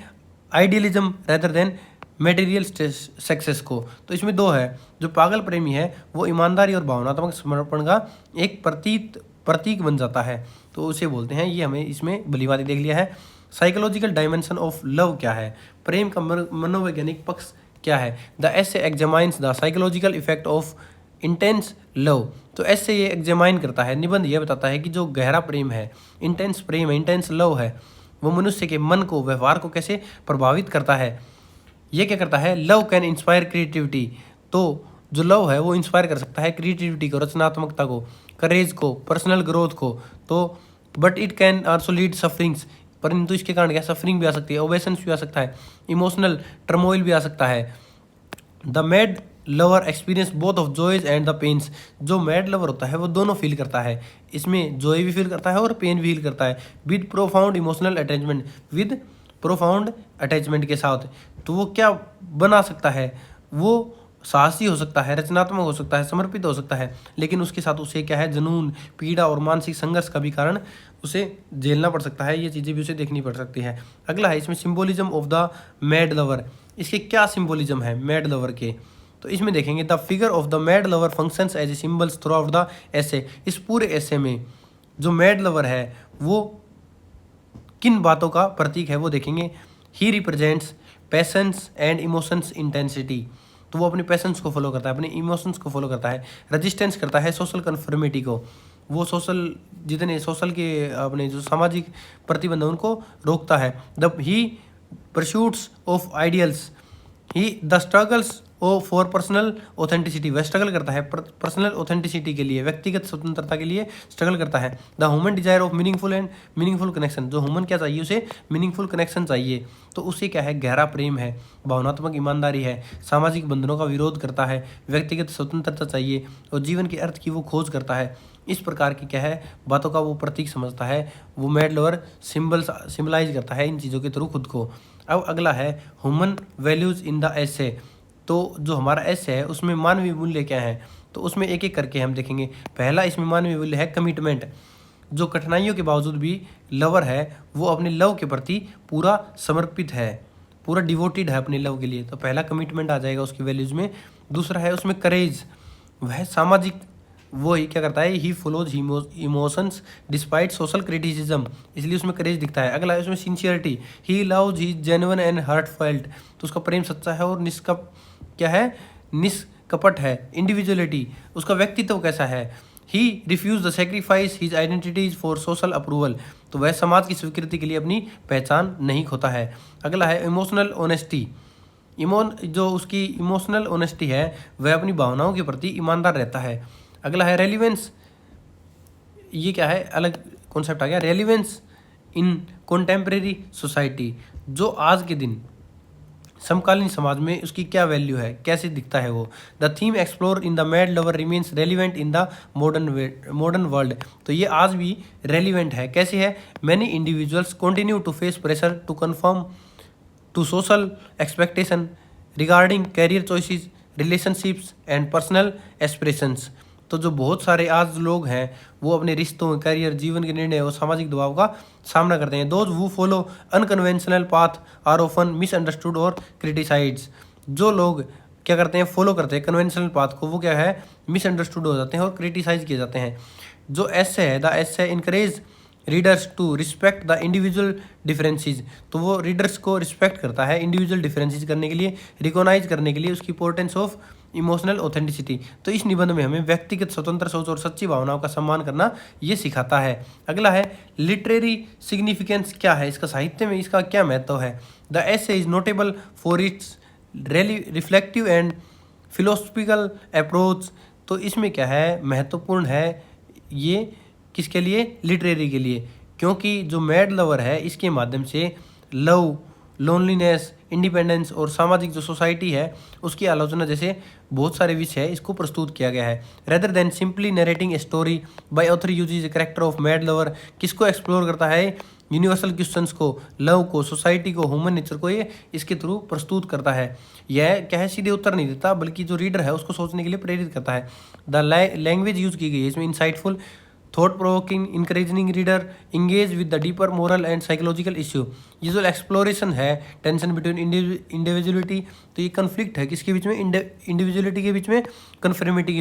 idealism rather than material success को। तो इसमें दो है, जो पागल प्रेमी है वो ईमानदारी और भावनात्मक समर्पण का एक प्रतीक बन जाता है, तो उसे बोलते हैं। ये हमें इसमें भलीभांति देख लिया है। साइकोलॉजिकल डायमेंशन ऑफ लव क्या है, प्रेम का मनोवैज्ञानिक पक्ष क्या है। The essay examines the psychological effect of intense love. तो ऐसे ये एग्जामाइन करता है, निबंध ये बताता है कि जो गहरा प्रेम है, इंटेंस प्रेम है, इंटेंस लव है, वो मनुष्य के मन को, व्यवहार को कैसे प्रभावित करता है। ये क्या करता है, लव कैन इंस्पायर क्रिएटिविटी। तो जो लव है वो इंस्पायर कर सकता है क्रिएटिविटी को, रचनात्मकता को, करेज को, पर्सनल ग्रोथ को। तो but it can also lead sufferings, परंतु इसके कारण क्या सफरिंग भी आ सकती है, ओबेशंस भी आ सकता है, इमोशनल टर्मोइल भी आ सकता है। The mad lover experience both of joys and the pains. जो मैड लवर होता है वो दोनों फील करता है, इसमें जॉय भी फील करता है और पेन भी फील करता है। With profound emotional attachment, with profound attachment के साथ। तो वो क्या बना सकता है, वो साहसी हो सकता है, रचनात्मक हो सकता है, समर्पित हो सकता है, लेकिन उसके साथ उसे क्या है, जुनून, पीड़ा और मानसिक संघर्ष का भी कारण उसे झेलना पड़ सकता है। ये चीज़ें भी उसे देखनी पड़ सकती है। अगला है इसमें symbolism of the mad lover. इसके क्या सिंबोलिज्म है मैड लवर के, तो इसमें देखेंगे the figure of the mad lover functions as a symbols throughout the essay. इस पूरे एसे में जो मैड लवर है वो किन बातों का प्रतीक है वो देखेंगे। ही represents patience and emotions intensity. तो वो अपने पैशंस को फॉलो करता है, अपने इमोशंस को फॉलो करता है। रजिस्टेंस करता है सोशल कन्फर्मिटी को, वो सोशल जितने सोशल के अपने जो सामाजिक प्रतिबंध उनको रोकता है। The he pursuits of ideals, he the struggles oh for personal authenticity. वह स्ट्रगल करता है पर्सनल ऑथेंटिसिटी के लिए, व्यक्तिगत स्वतंत्रता के लिए स्ट्रगल करता है। The human desire of meaningful connection. जो ह्यूमन क्या चाहिए, उसे मीनिंगफुल कनेक्शन चाहिए। तो उसे क्या है, गहरा प्रेम है, भावनात्मक ईमानदारी है, सामाजिक बंधनों का विरोध करता है, व्यक्तिगत स्वतंत्रता चाहिए और जीवन के अर्थ की वो खोज करता है। इस प्रकार की क्या है बातों का वो प्रतीक समझता है। वो मैड लवर सिम्बलाइज करता है इन चीज़ों के थ्रू खुद को। अब अगला है ह्यूमन वैल्यूज इन द एसे। तो जो हमारा एसे है उसमें मानवीय मूल्य क्या है, तो उसमें एक एक करके हम देखेंगे। पहला इसमें मानवीय मूल्य है कमिटमेंट। जो कठिनाइयों के बावजूद भी लवर है वो अपने लव के प्रति पूरा समर्पित है, पूरा डिवोटेड है अपने लव के लिए। तो पहला कमिटमेंट आ जाएगा उसकी वैल्यूज में। दूसरा है उसमें करेज, वह सामाजिक, वो ही क्या करता है, he follows emotions despite social criticism, इसलिए उसमें करेज दिखता है। अगला है उसमें sincerity, he loves he genuine and heartfelt. तो उसका प्रेम सच्चा है और निष्कपट है। इंडिविजुअलिटी, उसका व्यक्तित्व कैसा है। He refuse the sacrifice his identities for social approval. तो वह समाज की स्वीकृति के लिए अपनी पहचान नहीं खोता है। अगला है इमोशनल ऑनेस्टी। जो उसकी इमोशनल ऑनेस्टी है वह अपनी भावनाओं के प्रति ईमानदार रहता है। अगला है रेलिवेंस। ये क्या है, अलग कॉन्सेप्ट आ गया, रेलिवेंस इन कॉन्टेम्प्रेरी सोसाइटी। जो आज के दिन समकालीन समाज में उसकी क्या वैल्यू है, कैसे दिखता है वो। The theme explore in the mad lover remains relevant in the modern world. तो ये आज भी रेलिवेंट है, कैसे है। Many individuals continue to face pressure to conform to social expectation regarding career choices, relationships and personal aspirations. तो जो बहुत सारे आज लोग हैं वो अपने रिश्तों, करियर, जीवन के निर्णय और सामाजिक दबाव का सामना करते हैं। Those who follow unconventional path are often misunderstood और क्रिटिसाइज्ड। जो लोग क्या करते हैं, फॉलो करते हैं कन्वेंशनल पाथ को, वो क्या है, मिसअंडरस्टूड हो जाते हैं और क्रिटिसाइज किए जाते हैं। जो एसे है, the essay encourage readers to respect the individual differences. तो वो रीडर्स को रिस्पेक्ट करता है इंडिविजुअल डिफरेंसेस करने के लिए, रिकॉग्नाइज करने के लिए उसकी इंपॉर्टेंस ऑफ इमोशनल ऑथेंटिसिटी। तो इस निबंध में हमें व्यक्तिगत स्वतंत्र सोच और सच्ची भावनाओं का सम्मान करना ये सिखाता है। अगला है लिटरेरी सिग्निफिकेंस क्या है, इसका साहित्य में इसका क्या महत्व है। The essay is notable for its reflective and philosophical approach. तो इसमें क्या है, महत्वपूर्ण है ये किसके लिए, लिटरेरी के लिए, क्योंकि जो मैड लवर है इसके माध्यम से लव, लोनलीनेस, इंडिपेंडेंस और सामाजिक जो सोसाइटी है उसकी आलोचना जैसे बहुत सारे विषय है इसको प्रस्तुत किया गया है। Rather than simply narrating a story by author uses a character of mad lover, किसको एक्सप्लोर करता है, यूनिवर्सल क्वेश्चंस को, लव को, सोसाइटी को, ह्यूमन नेचर को ये इसके थ्रू प्रस्तुत करता है। यह क्या है, सीधे उत्तर नहीं देता बल्कि जो रीडर है उसको सोचने के लिए प्रेरित करता है। द लैंग्वेज यूज की गई है इसमें insightful, thought provoking, encouraging reader engage with the deeper moral and psychological issue. ये जो एक्सप्लोरेशन है, टेंशन बिटवीन इंडिविजुअलिटी, तो ये कन्फ्लिक्ट है किसके बीच में, इंडिविजुअलिटी के बीच में, कन्फर्मिटी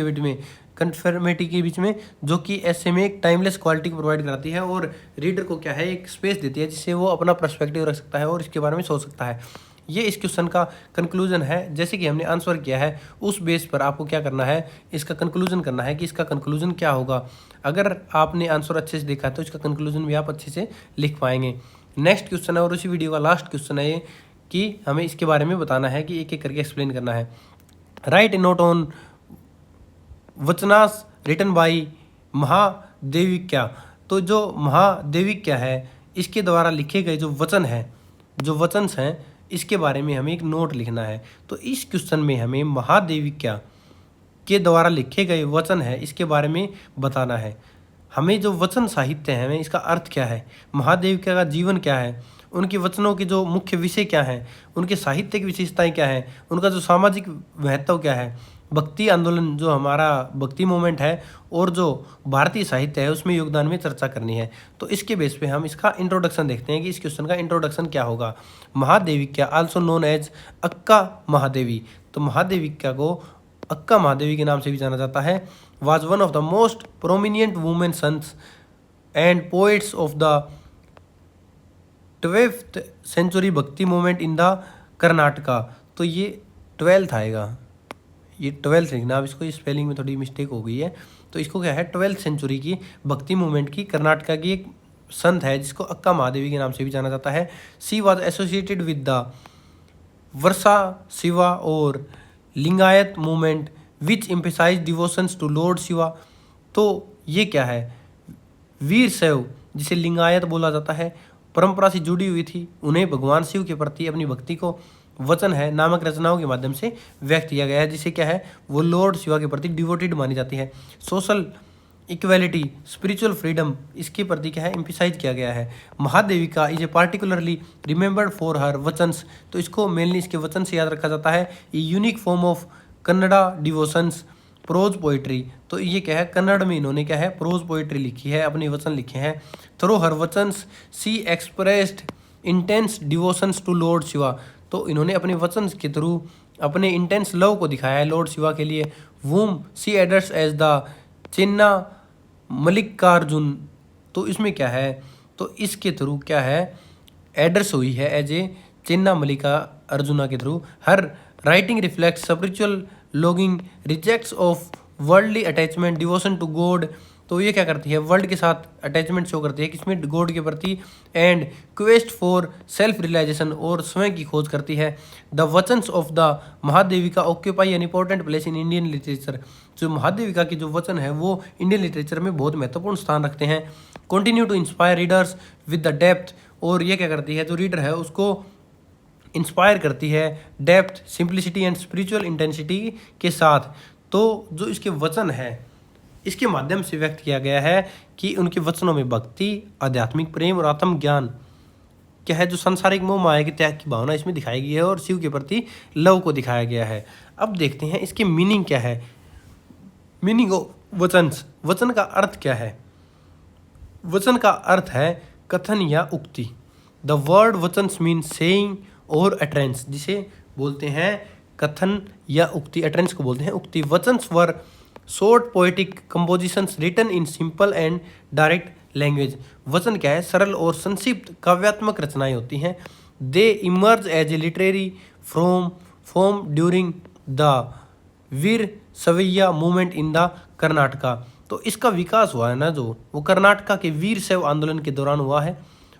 के बीच में, जो कि ऐसे में एक टाइमलेस क्वालिटी को प्रोवाइड कराती है और रीडर को क्या है एक स्पेस देती है जिससे वो अपना पर्सपेक्टिव रख सकता है और इसके बारे में सोच सकता है। ये इस क्वेश्चन का कंक्लूजन है। जैसे कि हमने आंसर किया है उस बेस पर आपको क्या करना है, इसका कंक्लूजन करना है कि इसका कंक्लूजन क्या होगा। अगर आपने आंसर अच्छे से देखा तो इसका कंक्लूजन भी आप अच्छे से लिख पाएंगे। नेक्स्ट क्वेश्चन है और उसी वीडियो का लास्ट क्वेश्चन है ये कि हमें इसके बारे में बताना है कि एक एक करके एक्सप्लेन करना है। Write a note on vachanas written by Mahadeviakka. तो जो महादेविक्या है इसके द्वारा लिखे गए जो वचन है, जो वचन्स हैं, इसके बारे में हमें एक नोट लिखना है। तो इस क्वेश्चन में हमें महादेविक्या के द्वारा लिखे गए वचन है इसके बारे में बताना है। हमें जो वचन साहित्य है हमें इसका अर्थ क्या है, महादेविक्या का जीवन क्या है, उनके वचनों के जो मुख्य विषय क्या हैं, उनके साहित्य की विशेषताएं क्या हैं, उनका जो सामाजिक महत्व क्या है, भक्ति आंदोलन जो हमारा भक्ति मूवमेंट है और जो भारतीय साहित्य है उसमें योगदान में चर्चा करनी है। तो इसके बेस पे हम इसका इंट्रोडक्शन देखते हैं कि इस क्वेश्चन का इंट्रोडक्शन क्या होगा। महादेविक्या आल्सो नोन एज अक्का महादेवी, तो महादेविक्या को अक्का महादेवी के नाम से भी जाना जाता है। Was one of the most prominent women saints and poets of the 12th century bhakti movement in the Karnataka. तो ये 12th आएगा, ये 12th लिखना, अब इसको स्पेलिंग में थोड़ी मिस्टेक हो गई है। तो इसको क्या है 12th सेंचुरी की भक्ति मूवमेंट की कर्नाटका की एक संत है जिसको अक्का महादेवी के नाम से भी जाना जाता है। She was associated with the Veerashaiva और Lingayat movement which emphasize devotions to Lord Shiva. तो ये क्या है, वीर शैव जिसे लिंगायत बोला जाता है परंपरा से जुड़ी हुई थी, उन्हें भगवान शिव के प्रति अपनी भक्ति को वचन है नामक रचनाओं के माध्यम से व्यक्त किया गया है, जिसे क्या है वो लॉर्ड शिवा के प्रति डिवोटेड मानी जाती है। सोशल इक्वेलिटी, स्पिरिचुअल फ्रीडम, इसके प्रति क्या है एम्फेसाइज किया गया है। Mahadeviakka is a particularly remembered for her vachanas, तो इसको मेनली इसके वचन से याद रखा जाता है। ये unique form of Kannada devotions prose poetry, तो ये क्या है कन्नड़ में इन्होंने क्या है प्रोज पोइट्री लिखी है, अपने वचन लिखे हैं। Through her vachanas she expressed intense devotions to Lord Shiva, तो इन्होंने अपने वचन के थ्रू अपने इंटेंस लव को दिखाया है लॉर्ड शिवा के लिए। वूम सी एडर्स एज द चिन्ना मल्लिकार्जुन, तो इसमें क्या है, तो इसके थ्रू क्या है एडर्स हुई है as a Chinna Mallikarjuna के through. Her writing reflect spiritual longing, rejects of worldly attachment, devotion to God, तो ये क्या करती है वर्ल्ड के साथ अटैचमेंट शो करती है किसमें गॉड के प्रति, and quest for self realization, और स्वयं की खोज करती है। The vachanas of the Mahadeviakka occupy an important place in Indian literature, जो महादेविका के जो वचन है वो इंडियन लिटरेचर में बहुत महत्वपूर्ण स्थान रखते हैं। Continue to inspire readers with the depth, और ये क्या करती है जो रीडर है उसको इंस्पायर करती है depth, simplicity and spiritual intensity के साथ। तो जो इसके वचन है इसके माध्यम से व्यक्त किया गया है कि उनके वचनों में भक्ति, आध्यात्मिक प्रेम और आत्मज्ञान क्या है, जो सांसारिक मोह माया के त्याग की भावना इसमें दिखाई गई है और शिव के प्रति लव को दिखाया गया है। अब देखते हैं इसके मीनिंग क्या है। मीनिंग ऑफ वचन्स, वचन का अर्थ क्या है। वचन का अर्थ है कथन या उक्ति। द वर्ड वचन्स मीन सेइंग और अटरेंस, जिसे बोलते हैं कथन या उक्ति, अटरेंस को बोलते हैं उक्ति। Vachanas were short poetic compositions written in simple and direct language. वचन क्या है सरल और संक्षिप्त काव्यात्मक रचनाएं होती हैं। They emerge as a literary form during the Veerashaiva movement in the Karnataka, तो इसका विकास हुआ है ना जो वो कर्नाटका के वीर शैव आंदोलन के दौरान हुआ है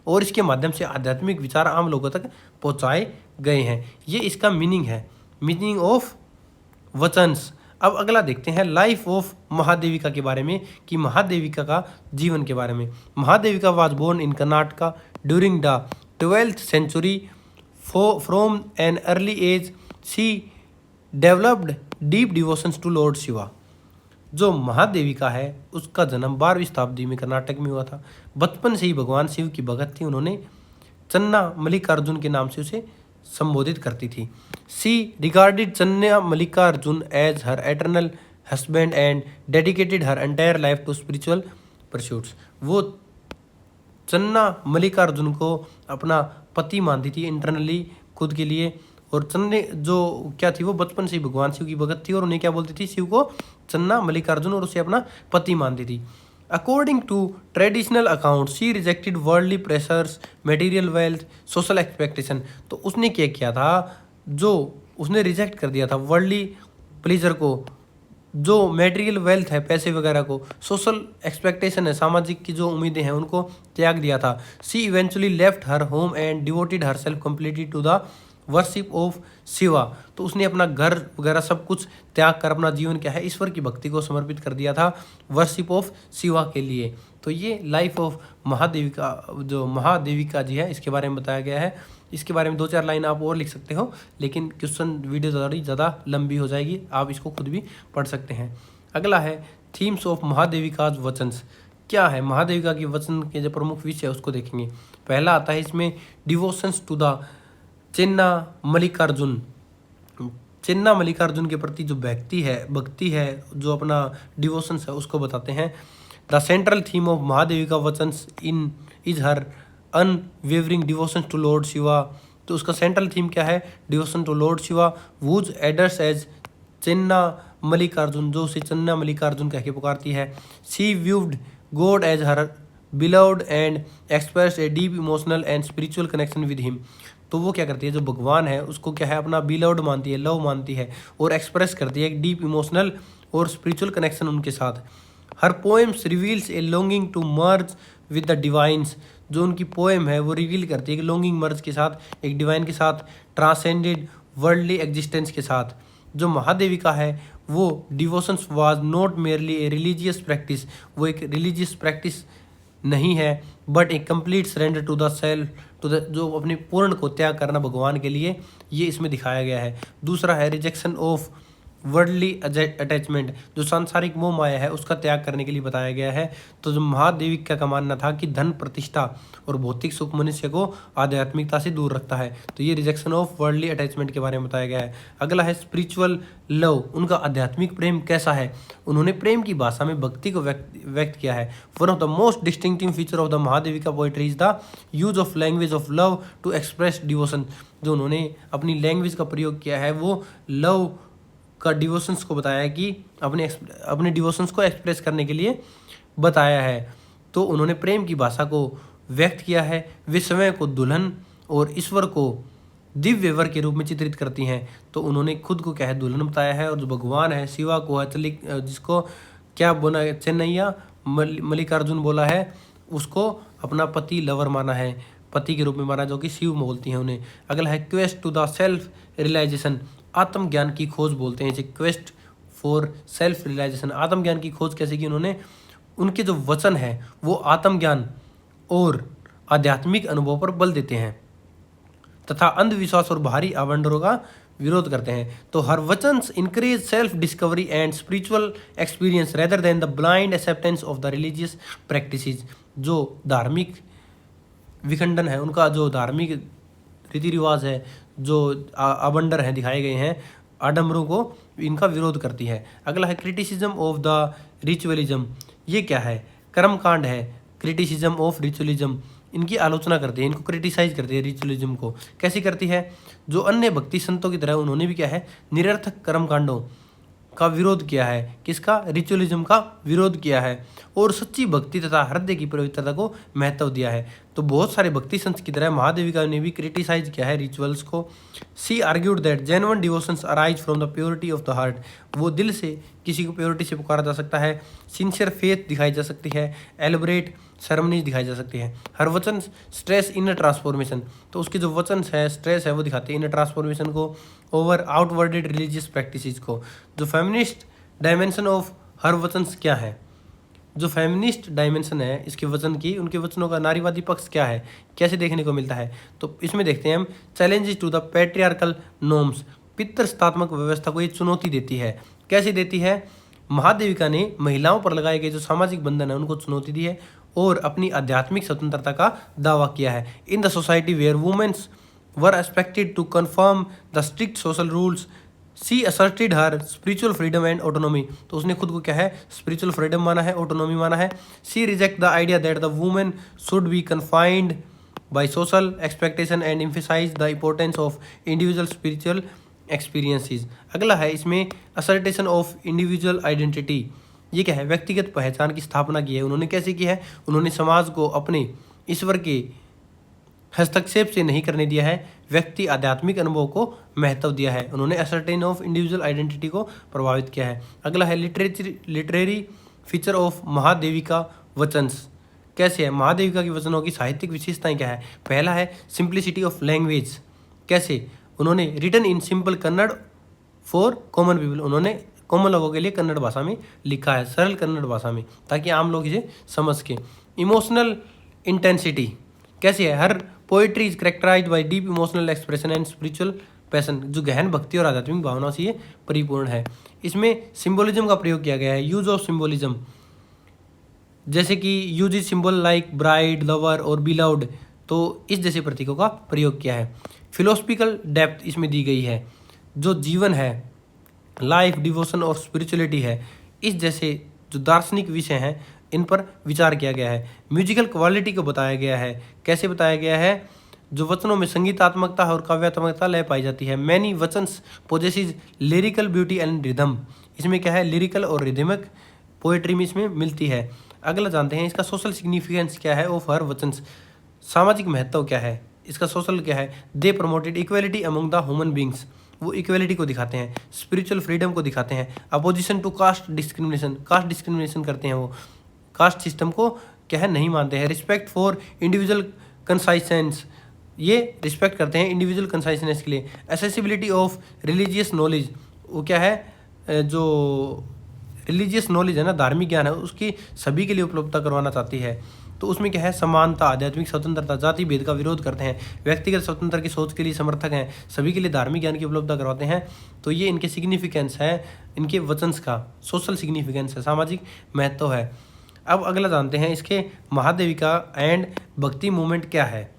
और इसके माध्यम से आध्यात्मिक विचार आम लोगों तक पहुंचाए गए हैं। ये इसका मीनिंग है, मीनिंग ऑफ वचन्स। अब अगला देखते हैं लाइफ ऑफ महादेविका के बारे में कि महादेविका का जीवन के बारे में। Mahadeviakka was born in Karnataka during the 12th century from an early age she developed deep devotions to Lord Shiva. जो महादेविका है उसका जन्म 12वीं शताब्दी में कर्नाटक में हुआ था। बचपन से ही भगवान शिव की भगत थी। उन्होंने चन्ना मल्लिकार्जुन के नाम से उसे संबोधित करती थी। She regarded Channa Mallikarjuna as her eternal husband and dedicated her entire life to spiritual pursuits. वो चन्ना मल्लिकार्जुन को अपना पति मानती थी इंटरनली खुद के लिए। और चन्ने जो क्या थी वो बचपन से ही भगवान शिव की भगत थी और उन्हें क्या बोलती थी, शिव को चन्ना मल्लिकार्जुन, और उसे अपना पति मानती थी। According to traditional account she rejected worldly pressures, material wealth, social expectation. तो उसने क्या किया था, जो उसने रिजेक्ट कर दिया था वर्ल्डली प्लेजर को, जो मटेरियल वेल्थ है पैसे वगैरह को, सोशल एक्सपेक्टेशन है सामाजिक की जो उम्मीदें हैं उनको त्याग दिया था। She eventually left her home and devoted herself completely to the worship of Shiva. तो उसने अपना घर वगैरह सब कुछ त्याग कर अपना जीवन क्या है ईश्वर की भक्ति को समर्पित कर दिया था, वर्शिप ऑफ शिवा के लिए। तो ये लाइफ ऑफ महादेविका, जो महादेविका जी है, इसके बारे में बताया गया है। इसके बारे में 2-4 लाइन आप और लिख सकते हो, लेकिन क्वेश्चन वीडियो ज़्यादा लंबी हो जाएगी, आप इसको खुद भी पढ़ सकते हैं। अगला है थीम्स ऑफ महादेविकाज वचन्स। क्या है महादेविका की वचन के जो प्रमुख विषय है उसको देखेंगे। पहला आता है इसमें devotions to the Chenna Mallikarjuna. Chenna Mallikarjuna के प्रति जो भक्ति है, जो अपना डिवोशंस है उसको बताते हैं। The central theme of Mahadeviakka vachanas in is her unwavering devotion to Lord Shiva. तो उसका सेंट्रल थीम क्या है, devotion to Lord Shiva, whose adores as Chenna Mallikarjuna, जो उसे चन्ना मल्लिकार्जुन कह के पुकारती है। She viewed God as her beloved and express a deep emotional and spiritual connection with him. तो वो क्या करती है, जो भगवान है उसको क्या है अपना बिलव्ड मानती है, लव मानती है, और एक्सप्रेस करती है एक डीप इमोशनल और स्पिरिचुअल कनेक्शन उनके साथ। Her poems reveals a longing to merge with the divines. जो उनकी पोएम है वो रिवील करती है कि लॉन्गिंग मर्ज के साथ, एक डिवाइन के साथ, ट्रांसेंडेड वर्ल्डली एग्जिस्टेंस के साथ। जो महादेविका है वो devotions was not merely a religious practice, वो एक रिलीजियस प्रैक्टिस नहीं है, but a complete surrender to the self, to the, जो अपने पूर्ण को त्याग करना भगवान के लिए, ये इसमें दिखाया गया है। दूसरा है रिजेक्शन ऑफ वर्ल्डली अटैचमेंट, जो सांसारिक मोह माया है उसका त्याग करने के लिए बताया गया है। तो जो महादेविका का मानना था कि धन, प्रतिष्ठा और भौतिक सुख मनुष्य को आध्यात्मिकता से दूर रखता है। तो ये रिजेक्शन ऑफ वर्ल्डली अटैचमेंट के बारे में बताया गया है। अगला है स्पिरिचुअल लव, उनका आध्यात्मिक प्रेम कैसा है। उन्होंने प्रेम की भाषा में भक्ति को व्यक्त किया है। One of the most distinctive feature of the Mahadeviakka poetry is the use of language of love to express devotion. जो उन्होंने अपनी लैंग्वेज का प्रयोग किया है वो लव का डिवोशंस को बताया है कि अपने डिवोशंस को एक्सप्रेस करने के लिए बताया है। तो उन्होंने प्रेम की भाषा को व्यक्त किया है। वे स्वयं को दुल्हन और ईश्वर को दिव्य वर के रूप में चित्रित करती हैं। तो उन्होंने खुद को क्या है दुल्हन बताया है, और जो भगवान है शिवा को है जिसको क्या बोला चेन्नैया मल्लिकार्जुन बोला है, उसको अपना पति लवर माना है, पति के रूप में माना, जो कि शिव बोलती हैं उन्हें। अगला है quest to the self realization, आत्मज्ञान की खोज बोलते हैं इसे, क्वेस्ट फॉर सेल्फ रियलाइजेशन, आत्मज्ञान की खोज कैसे की उन्होंने। उनके जो वचन है वो आत्मज्ञान और आध्यात्मिक अनुभव पर बल देते हैं तथा अंधविश्वास और बाहरी आवंडरों का विरोध करते हैं। तो हर वचन encourage self discovery and spiritual experience rather than the blind acceptance of the religious practices. जो धार्मिक विखंडन है, उनका जो धार्मिक रीति रिवाज है, जो आवंडर हैं दिखाए गए हैं, आडम्बरों को इनका विरोध करती है। अगला है क्रिटिसिज्म ऑफ द रिचुअलिज्म। ये क्या है, कर्मकांड है। क्रिटिसिज्म ऑफ रिचुअलिज्म, इनकी आलोचना करती है, इनको क्रिटिसाइज करती है रिचुअलिज्म को। कैसी करती है, जो अन्य भक्ति संतों की तरह उन्होंने भी क्या है निरर्थक कर्मकांडों का विरोध किया है। किसका, रिचुअलिज्म का विरोध किया है, और सच्ची भक्ति तथा हृदय की पवित्रता को महत्व दिया है। तो बहुत सारे भक्ति संत की तरह महादेविका ने भी क्रिटिसाइज किया है रिचुअल्स को। She argued that genuine devotions arise from the purity of the heart, वो दिल से किसी को प्योरिटी से पुकारा जा सकता है। सिंसियर फेथ दिखाई जा सकती है। एलिब्रेट सेरेमनीज दिखाई जा सकती है। हर वचन स्ट्रेस इनर ट्रांसफॉर्मेशन, तो उसके जो वचन है स्ट्रेस है वो दिखाते हैं इनर ट्रांसफॉर्मेशन को ओवर आउटवर्डेड रिलीजियस प्रैक्टिसेस को। जो फेमिनिस्ट डायमेंशन ऑफ हर वचन क्या है, जो फेमिनिस्ट डायमेंशन है इसके वचन की, उनके वचनों का नारीवादी पक्ष क्या है, कैसे देखने को मिलता है, तो इसमें देखते हैं हम challenges to the patriarchal norms. पितृसत्तात्मक व्यवस्था को ये चुनौती देती है। कैसे देती है? महादेविका ने महिलाओं पर लगाए गए जो सामाजिक बंधन है उनको चुनौती दी है और अपनी आध्यात्मिक स्वतंत्रता का दावा किया है। In the society where women's were expected to conform the strict social rules, she asserted her spiritual freedom and autonomy. तो उसने खुद को क्या है, स्पिरिचुअल फ्रीडम माना है, ऑटोनॉमी माना है। She reject the idea that the women should be confined by social expectation and emphasize the importance of individual spiritual experiences. अगला है इसमें असर्टेशन ऑफ इंडिविजुअल आइडेंटिटी। ये क्या है, व्यक्तिगत पहचान की स्थापना की है। उन्होंने कैसे की है? उन्होंने समाज को अपने ईश्वर के हस्तक्षेप से नहीं करने दिया है, व्यक्ति आध्यात्मिक अनुभव को महत्व दिया है। उन्होंने असर्टेन ऑफ इंडिविजुअल आइडेंटिटी को प्रभावित किया है। अगला है लिटरेरी फीचर ऑफ महादेविका वचन्स। कैसे है महादेविका के वचनों की साहित्यिक विशेषताएं क्या है? पहला है सिंप्लिसिटी ऑफ लैंग्वेज। कैसे? उन्होंने written in simple Kannada for common people. उन्होंने कॉमन लोगों के लिए कन्नड़ भाषा में लिखा है, सरल कन्नड़ भाषा में, ताकि आम लोग इसे समझ सकें। Emotional intensity. कैसे है? Her poetry is characterized by deep emotional expression and spiritual passion. जो गहन भक्ति और आध्यात्मिक भावनाओं से ये परिपूर्ण है। इसमें सिंबोलिज्म का प्रयोग किया गया है, यूज ऑफ सिंबोलिज्म, जैसे कि use is symbol like bride, lover और बिलव्ड। तो इस जैसे प्रतीकों का प्रयोग किया है। फिलोसफिकल डेप्थ इसमें दी गई है। जो जीवन है, लाइफ, डिवोशन और स्पिरिचुअलिटी है, इस जैसे जो दार्शनिक विषय हैं इन पर विचार किया गया है। म्यूजिकल क्वालिटी को बताया गया है। कैसे बताया गया है? जो वचनों में संगीतात्मकता और काव्यात्मकता लय पाई जाती है। Many vachanas possesses lyrical beauty and rhythm. इसमें क्या है, लिरिकल और रिदमिक पोएट्री में इसमें मिलती है। अगला जानते हैं इसका सोशल सिग्निफिकेंस क्या है ऑफ हर वचन्स। सामाजिक महत्व क्या है इसका, सोशल क्या है? They promoted equality among the human beings. वो इक्वलिटी को दिखाते हैं, स्पिरिचुअल फ्रीडम को दिखाते हैं। Opposition to caste discrimination, caste discrimination करते हैं वो, कास्ट सिस्टम को क्या है, नहीं मानते हैं। रिस्पेक्ट फॉर इंडिविजुअल कंसाइसेंस, ये रिस्पेक्ट करते हैं इंडिविजुअल कंसाइसेंस के लिए। एक्सेसिबिलिटी ऑफ रिलीजियस नॉलेज, वो क्या है, जो रिलीजियस नॉलेज है ना, धार्मिक ज्ञान है, उसकी सभी के लिए उपलब्धता करवाना चाहती है। तो उसमें क्या है, समानता, आध्यात्मिक स्वतंत्रता, जाति भेद का विरोध करते हैं, व्यक्तिगत स्वतंत्रता की सोच के लिए समर्थक हैं, सभी के लिए धार्मिक ज्ञान की उपलब्धता करवाते हैं। तो ये इनके सिग्निफिकेंस है, इनके वचन्स का सोशल सिग्निफिकेंस है, सामाजिक महत्व है। अब अगला जानते हैं इसके महादेविका एंड भक्ति मूवमेंट क्या है।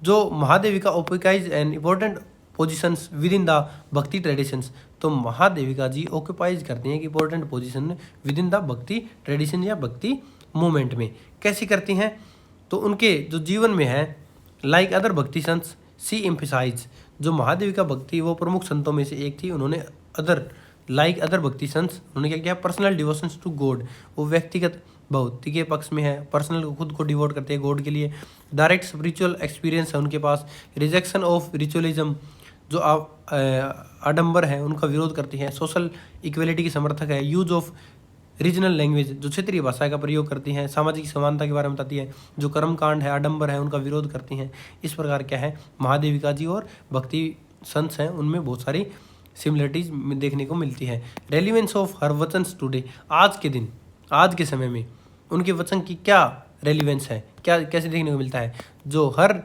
जो Mahadeviakka occupies an important positions within the bhakti traditions. तो महादेविका जी ऑक्युपाइज करती हैं कि important position within the bhakti tradition या भक्ति मूवमेंट में। कैसी करती हैं? तो उनके जो जीवन में है, लाइक अदर भक्ति संत सी एम्फेसाइज, जो महादेविका भक्ति वो प्रमुख संतों में से एक थी। उन्होंने लाइक अदर भक्ति संत उन्होंने क्या किया, पर्सनल डिवोशंस टू गॉड, वो व्यक्तिगत भक्ति के पक्ष में है, पर्सनल को खुद को डिवोट करते हैं गॉड के लिए। डायरेक्ट स्पिरिचुअल एक्सपीरियंस है उनके पास। रिजेक्शन ऑफ रिचुअलिज्म, जो आडंबर है उनका विरोध करती है। सोशल इक्वलिटी की समर्थक है। यूज ऑफ रीजनल लैंग्वेज, जो क्षेत्रीय भाषा का प्रयोग करती हैं। सामाजिक समानता के बारे में बताती है। जो कर्मकांड है, आडंबर है, उनका विरोध करती हैं। इस प्रकार क्या है, महादेविका जी और भक्ति संत हैं उनमें बहुत सारी सिमिलरिटीज देखने को मिलती है। रेलिवेंस ऑफ हर वचन्स टुडे, आज के दिन, आज के समय में उनके वचन की क्या रेलिवेंस है, क्या कैसे देखने को मिलता है। जो हर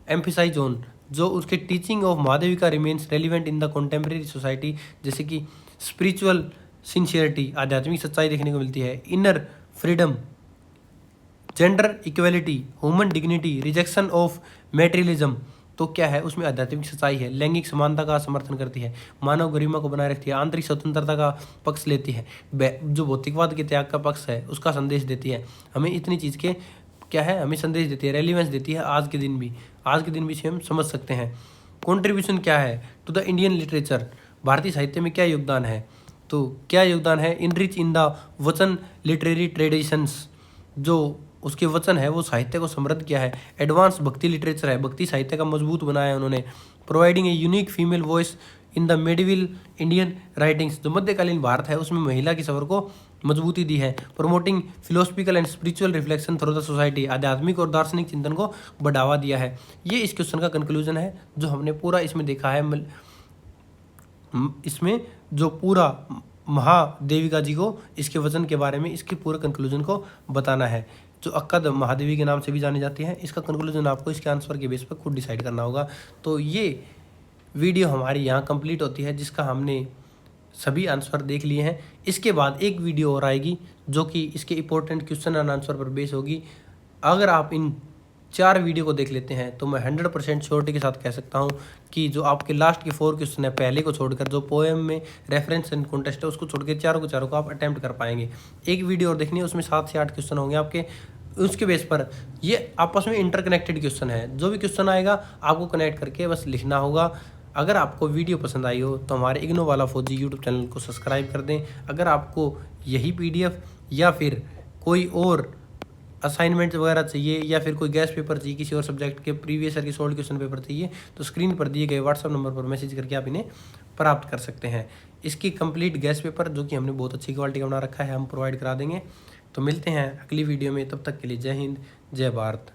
एम्फेसाइज ऑन, जो उसके teaching of Mahadeviakka remains relevant in the contemporary society, जैसे कि स्पिरिचुअल सिंसियरिटी, आध्यात्मिक सच्चाई देखने को मिलती है। Inner freedom, gender equality, human dignity, rejection of materialism, तो क्या है उसमें आध्यात्मिक सच्चाई है। लैंगिक समानता का समर्थन करती है, मानव गरिमा को बनाए रखती है, आंतरिक स्वतंत्रता का पक्ष लेती है, जो भौतिकवाद के त्याग का पक्ष है उसका संदेश देती है। हमें इतनी चीज़ के क्या है, हमें संदेश देती है, रेलिवेंस देती है। आज के दिन भी इसे हम समझ सकते हैं। कॉन्ट्रीब्यूशन क्या है टू द इंडियन लिटरेचर, भारतीय साहित्य में क्या योगदान है। तो क्या योगदान है, इनरिच इन द वचन लिटरेरी ट्रेडिशंस, जो उसके वचन है वो साहित्य को समृद्ध किया है। एडवांस भक्ति लिटरेचर है, भक्ति साहित्य का मजबूत बनाया है उन्होंने। Providing a unique female voice in the medieval Indian writings, जो मध्यकालीन भारत है उसमें महिला की स्वर को मजबूती दी है। Promoting philosophical and spiritual reflection through the society, आध्यात्मिक और दार्शनिक चिंतन को बढ़ावा दिया है। ये इस क्वेश्चन का कंक्लूजन है जो हमने पूरा इसमें देखा है। इसमें जो पूरा महादेविका जी को इसके वजन के बारे में, इसके पूरे कंक्लूजन को बताना है। जो अक्कद महादेवी के नाम से भी जानी जाती है, इसका कंक्लूजन आपको इसके आंसर के बेस पर खुद डिसाइड करना होगा। तो ये वीडियो हमारी यहाँ कंप्लीट होती है, जिसका हमने सभी आंसर देख लिए हैं। इसके बाद एक वीडियो और आएगी जो कि इसके इंपॉर्टेंट क्वेश्चन एंड आंसर पर बेस होगी। अगर आप इन 4 वीडियो को देख लेते हैं तो मैं 100% श्योरिटी के साथ कह सकता हूं कि जो आपके लास्ट के 4 क्वेश्चन है, पहले को छोड़कर, जो पोएम में रेफरेंस एंड कॉन्टेस्ट है उसको छोड़कर चारों को आप अटैम्प्ट कर पाएंगे। एक वीडियो और देखनी है, उसमें 7 से 8 क्वेश्चन होंगे आपके। उसके बेस पर ये आपस में इंटरकनेक्टेड क्वेश्चन है। जो भी क्वेश्चन आएगा आपको कनेक्ट करके बस लिखना होगा। अगर आपको वीडियो पसंद आई हो तो हमारे इग्नो वाला फौजी यूट्यूब चैनल को सब्सक्राइब कर दें। अगर आपको यही PDF या फिर कोई और असाइनमेंट वगैरह चाहिए या फिर कोई गेस्ट पेपर चाहिए, किसी और सब्जेक्ट के प्रीवियस ईयर के सोल्व क्वेश्चन पेपर चाहिए, तो स्क्रीन पर दिए गए व्हाट्सएप नंबर पर मैसेज करके आप इन्हें प्राप्त कर सकते हैं। इसकी कंप्लीट गेस्ट पेपर जो कि हमने बहुत अच्छी क्वालिटी का बना रखा है, हम प्रोवाइड करा देंगे। तो मिलते हैं अगली वीडियो में, तब तक के लिए जय हिंद, जय भारत।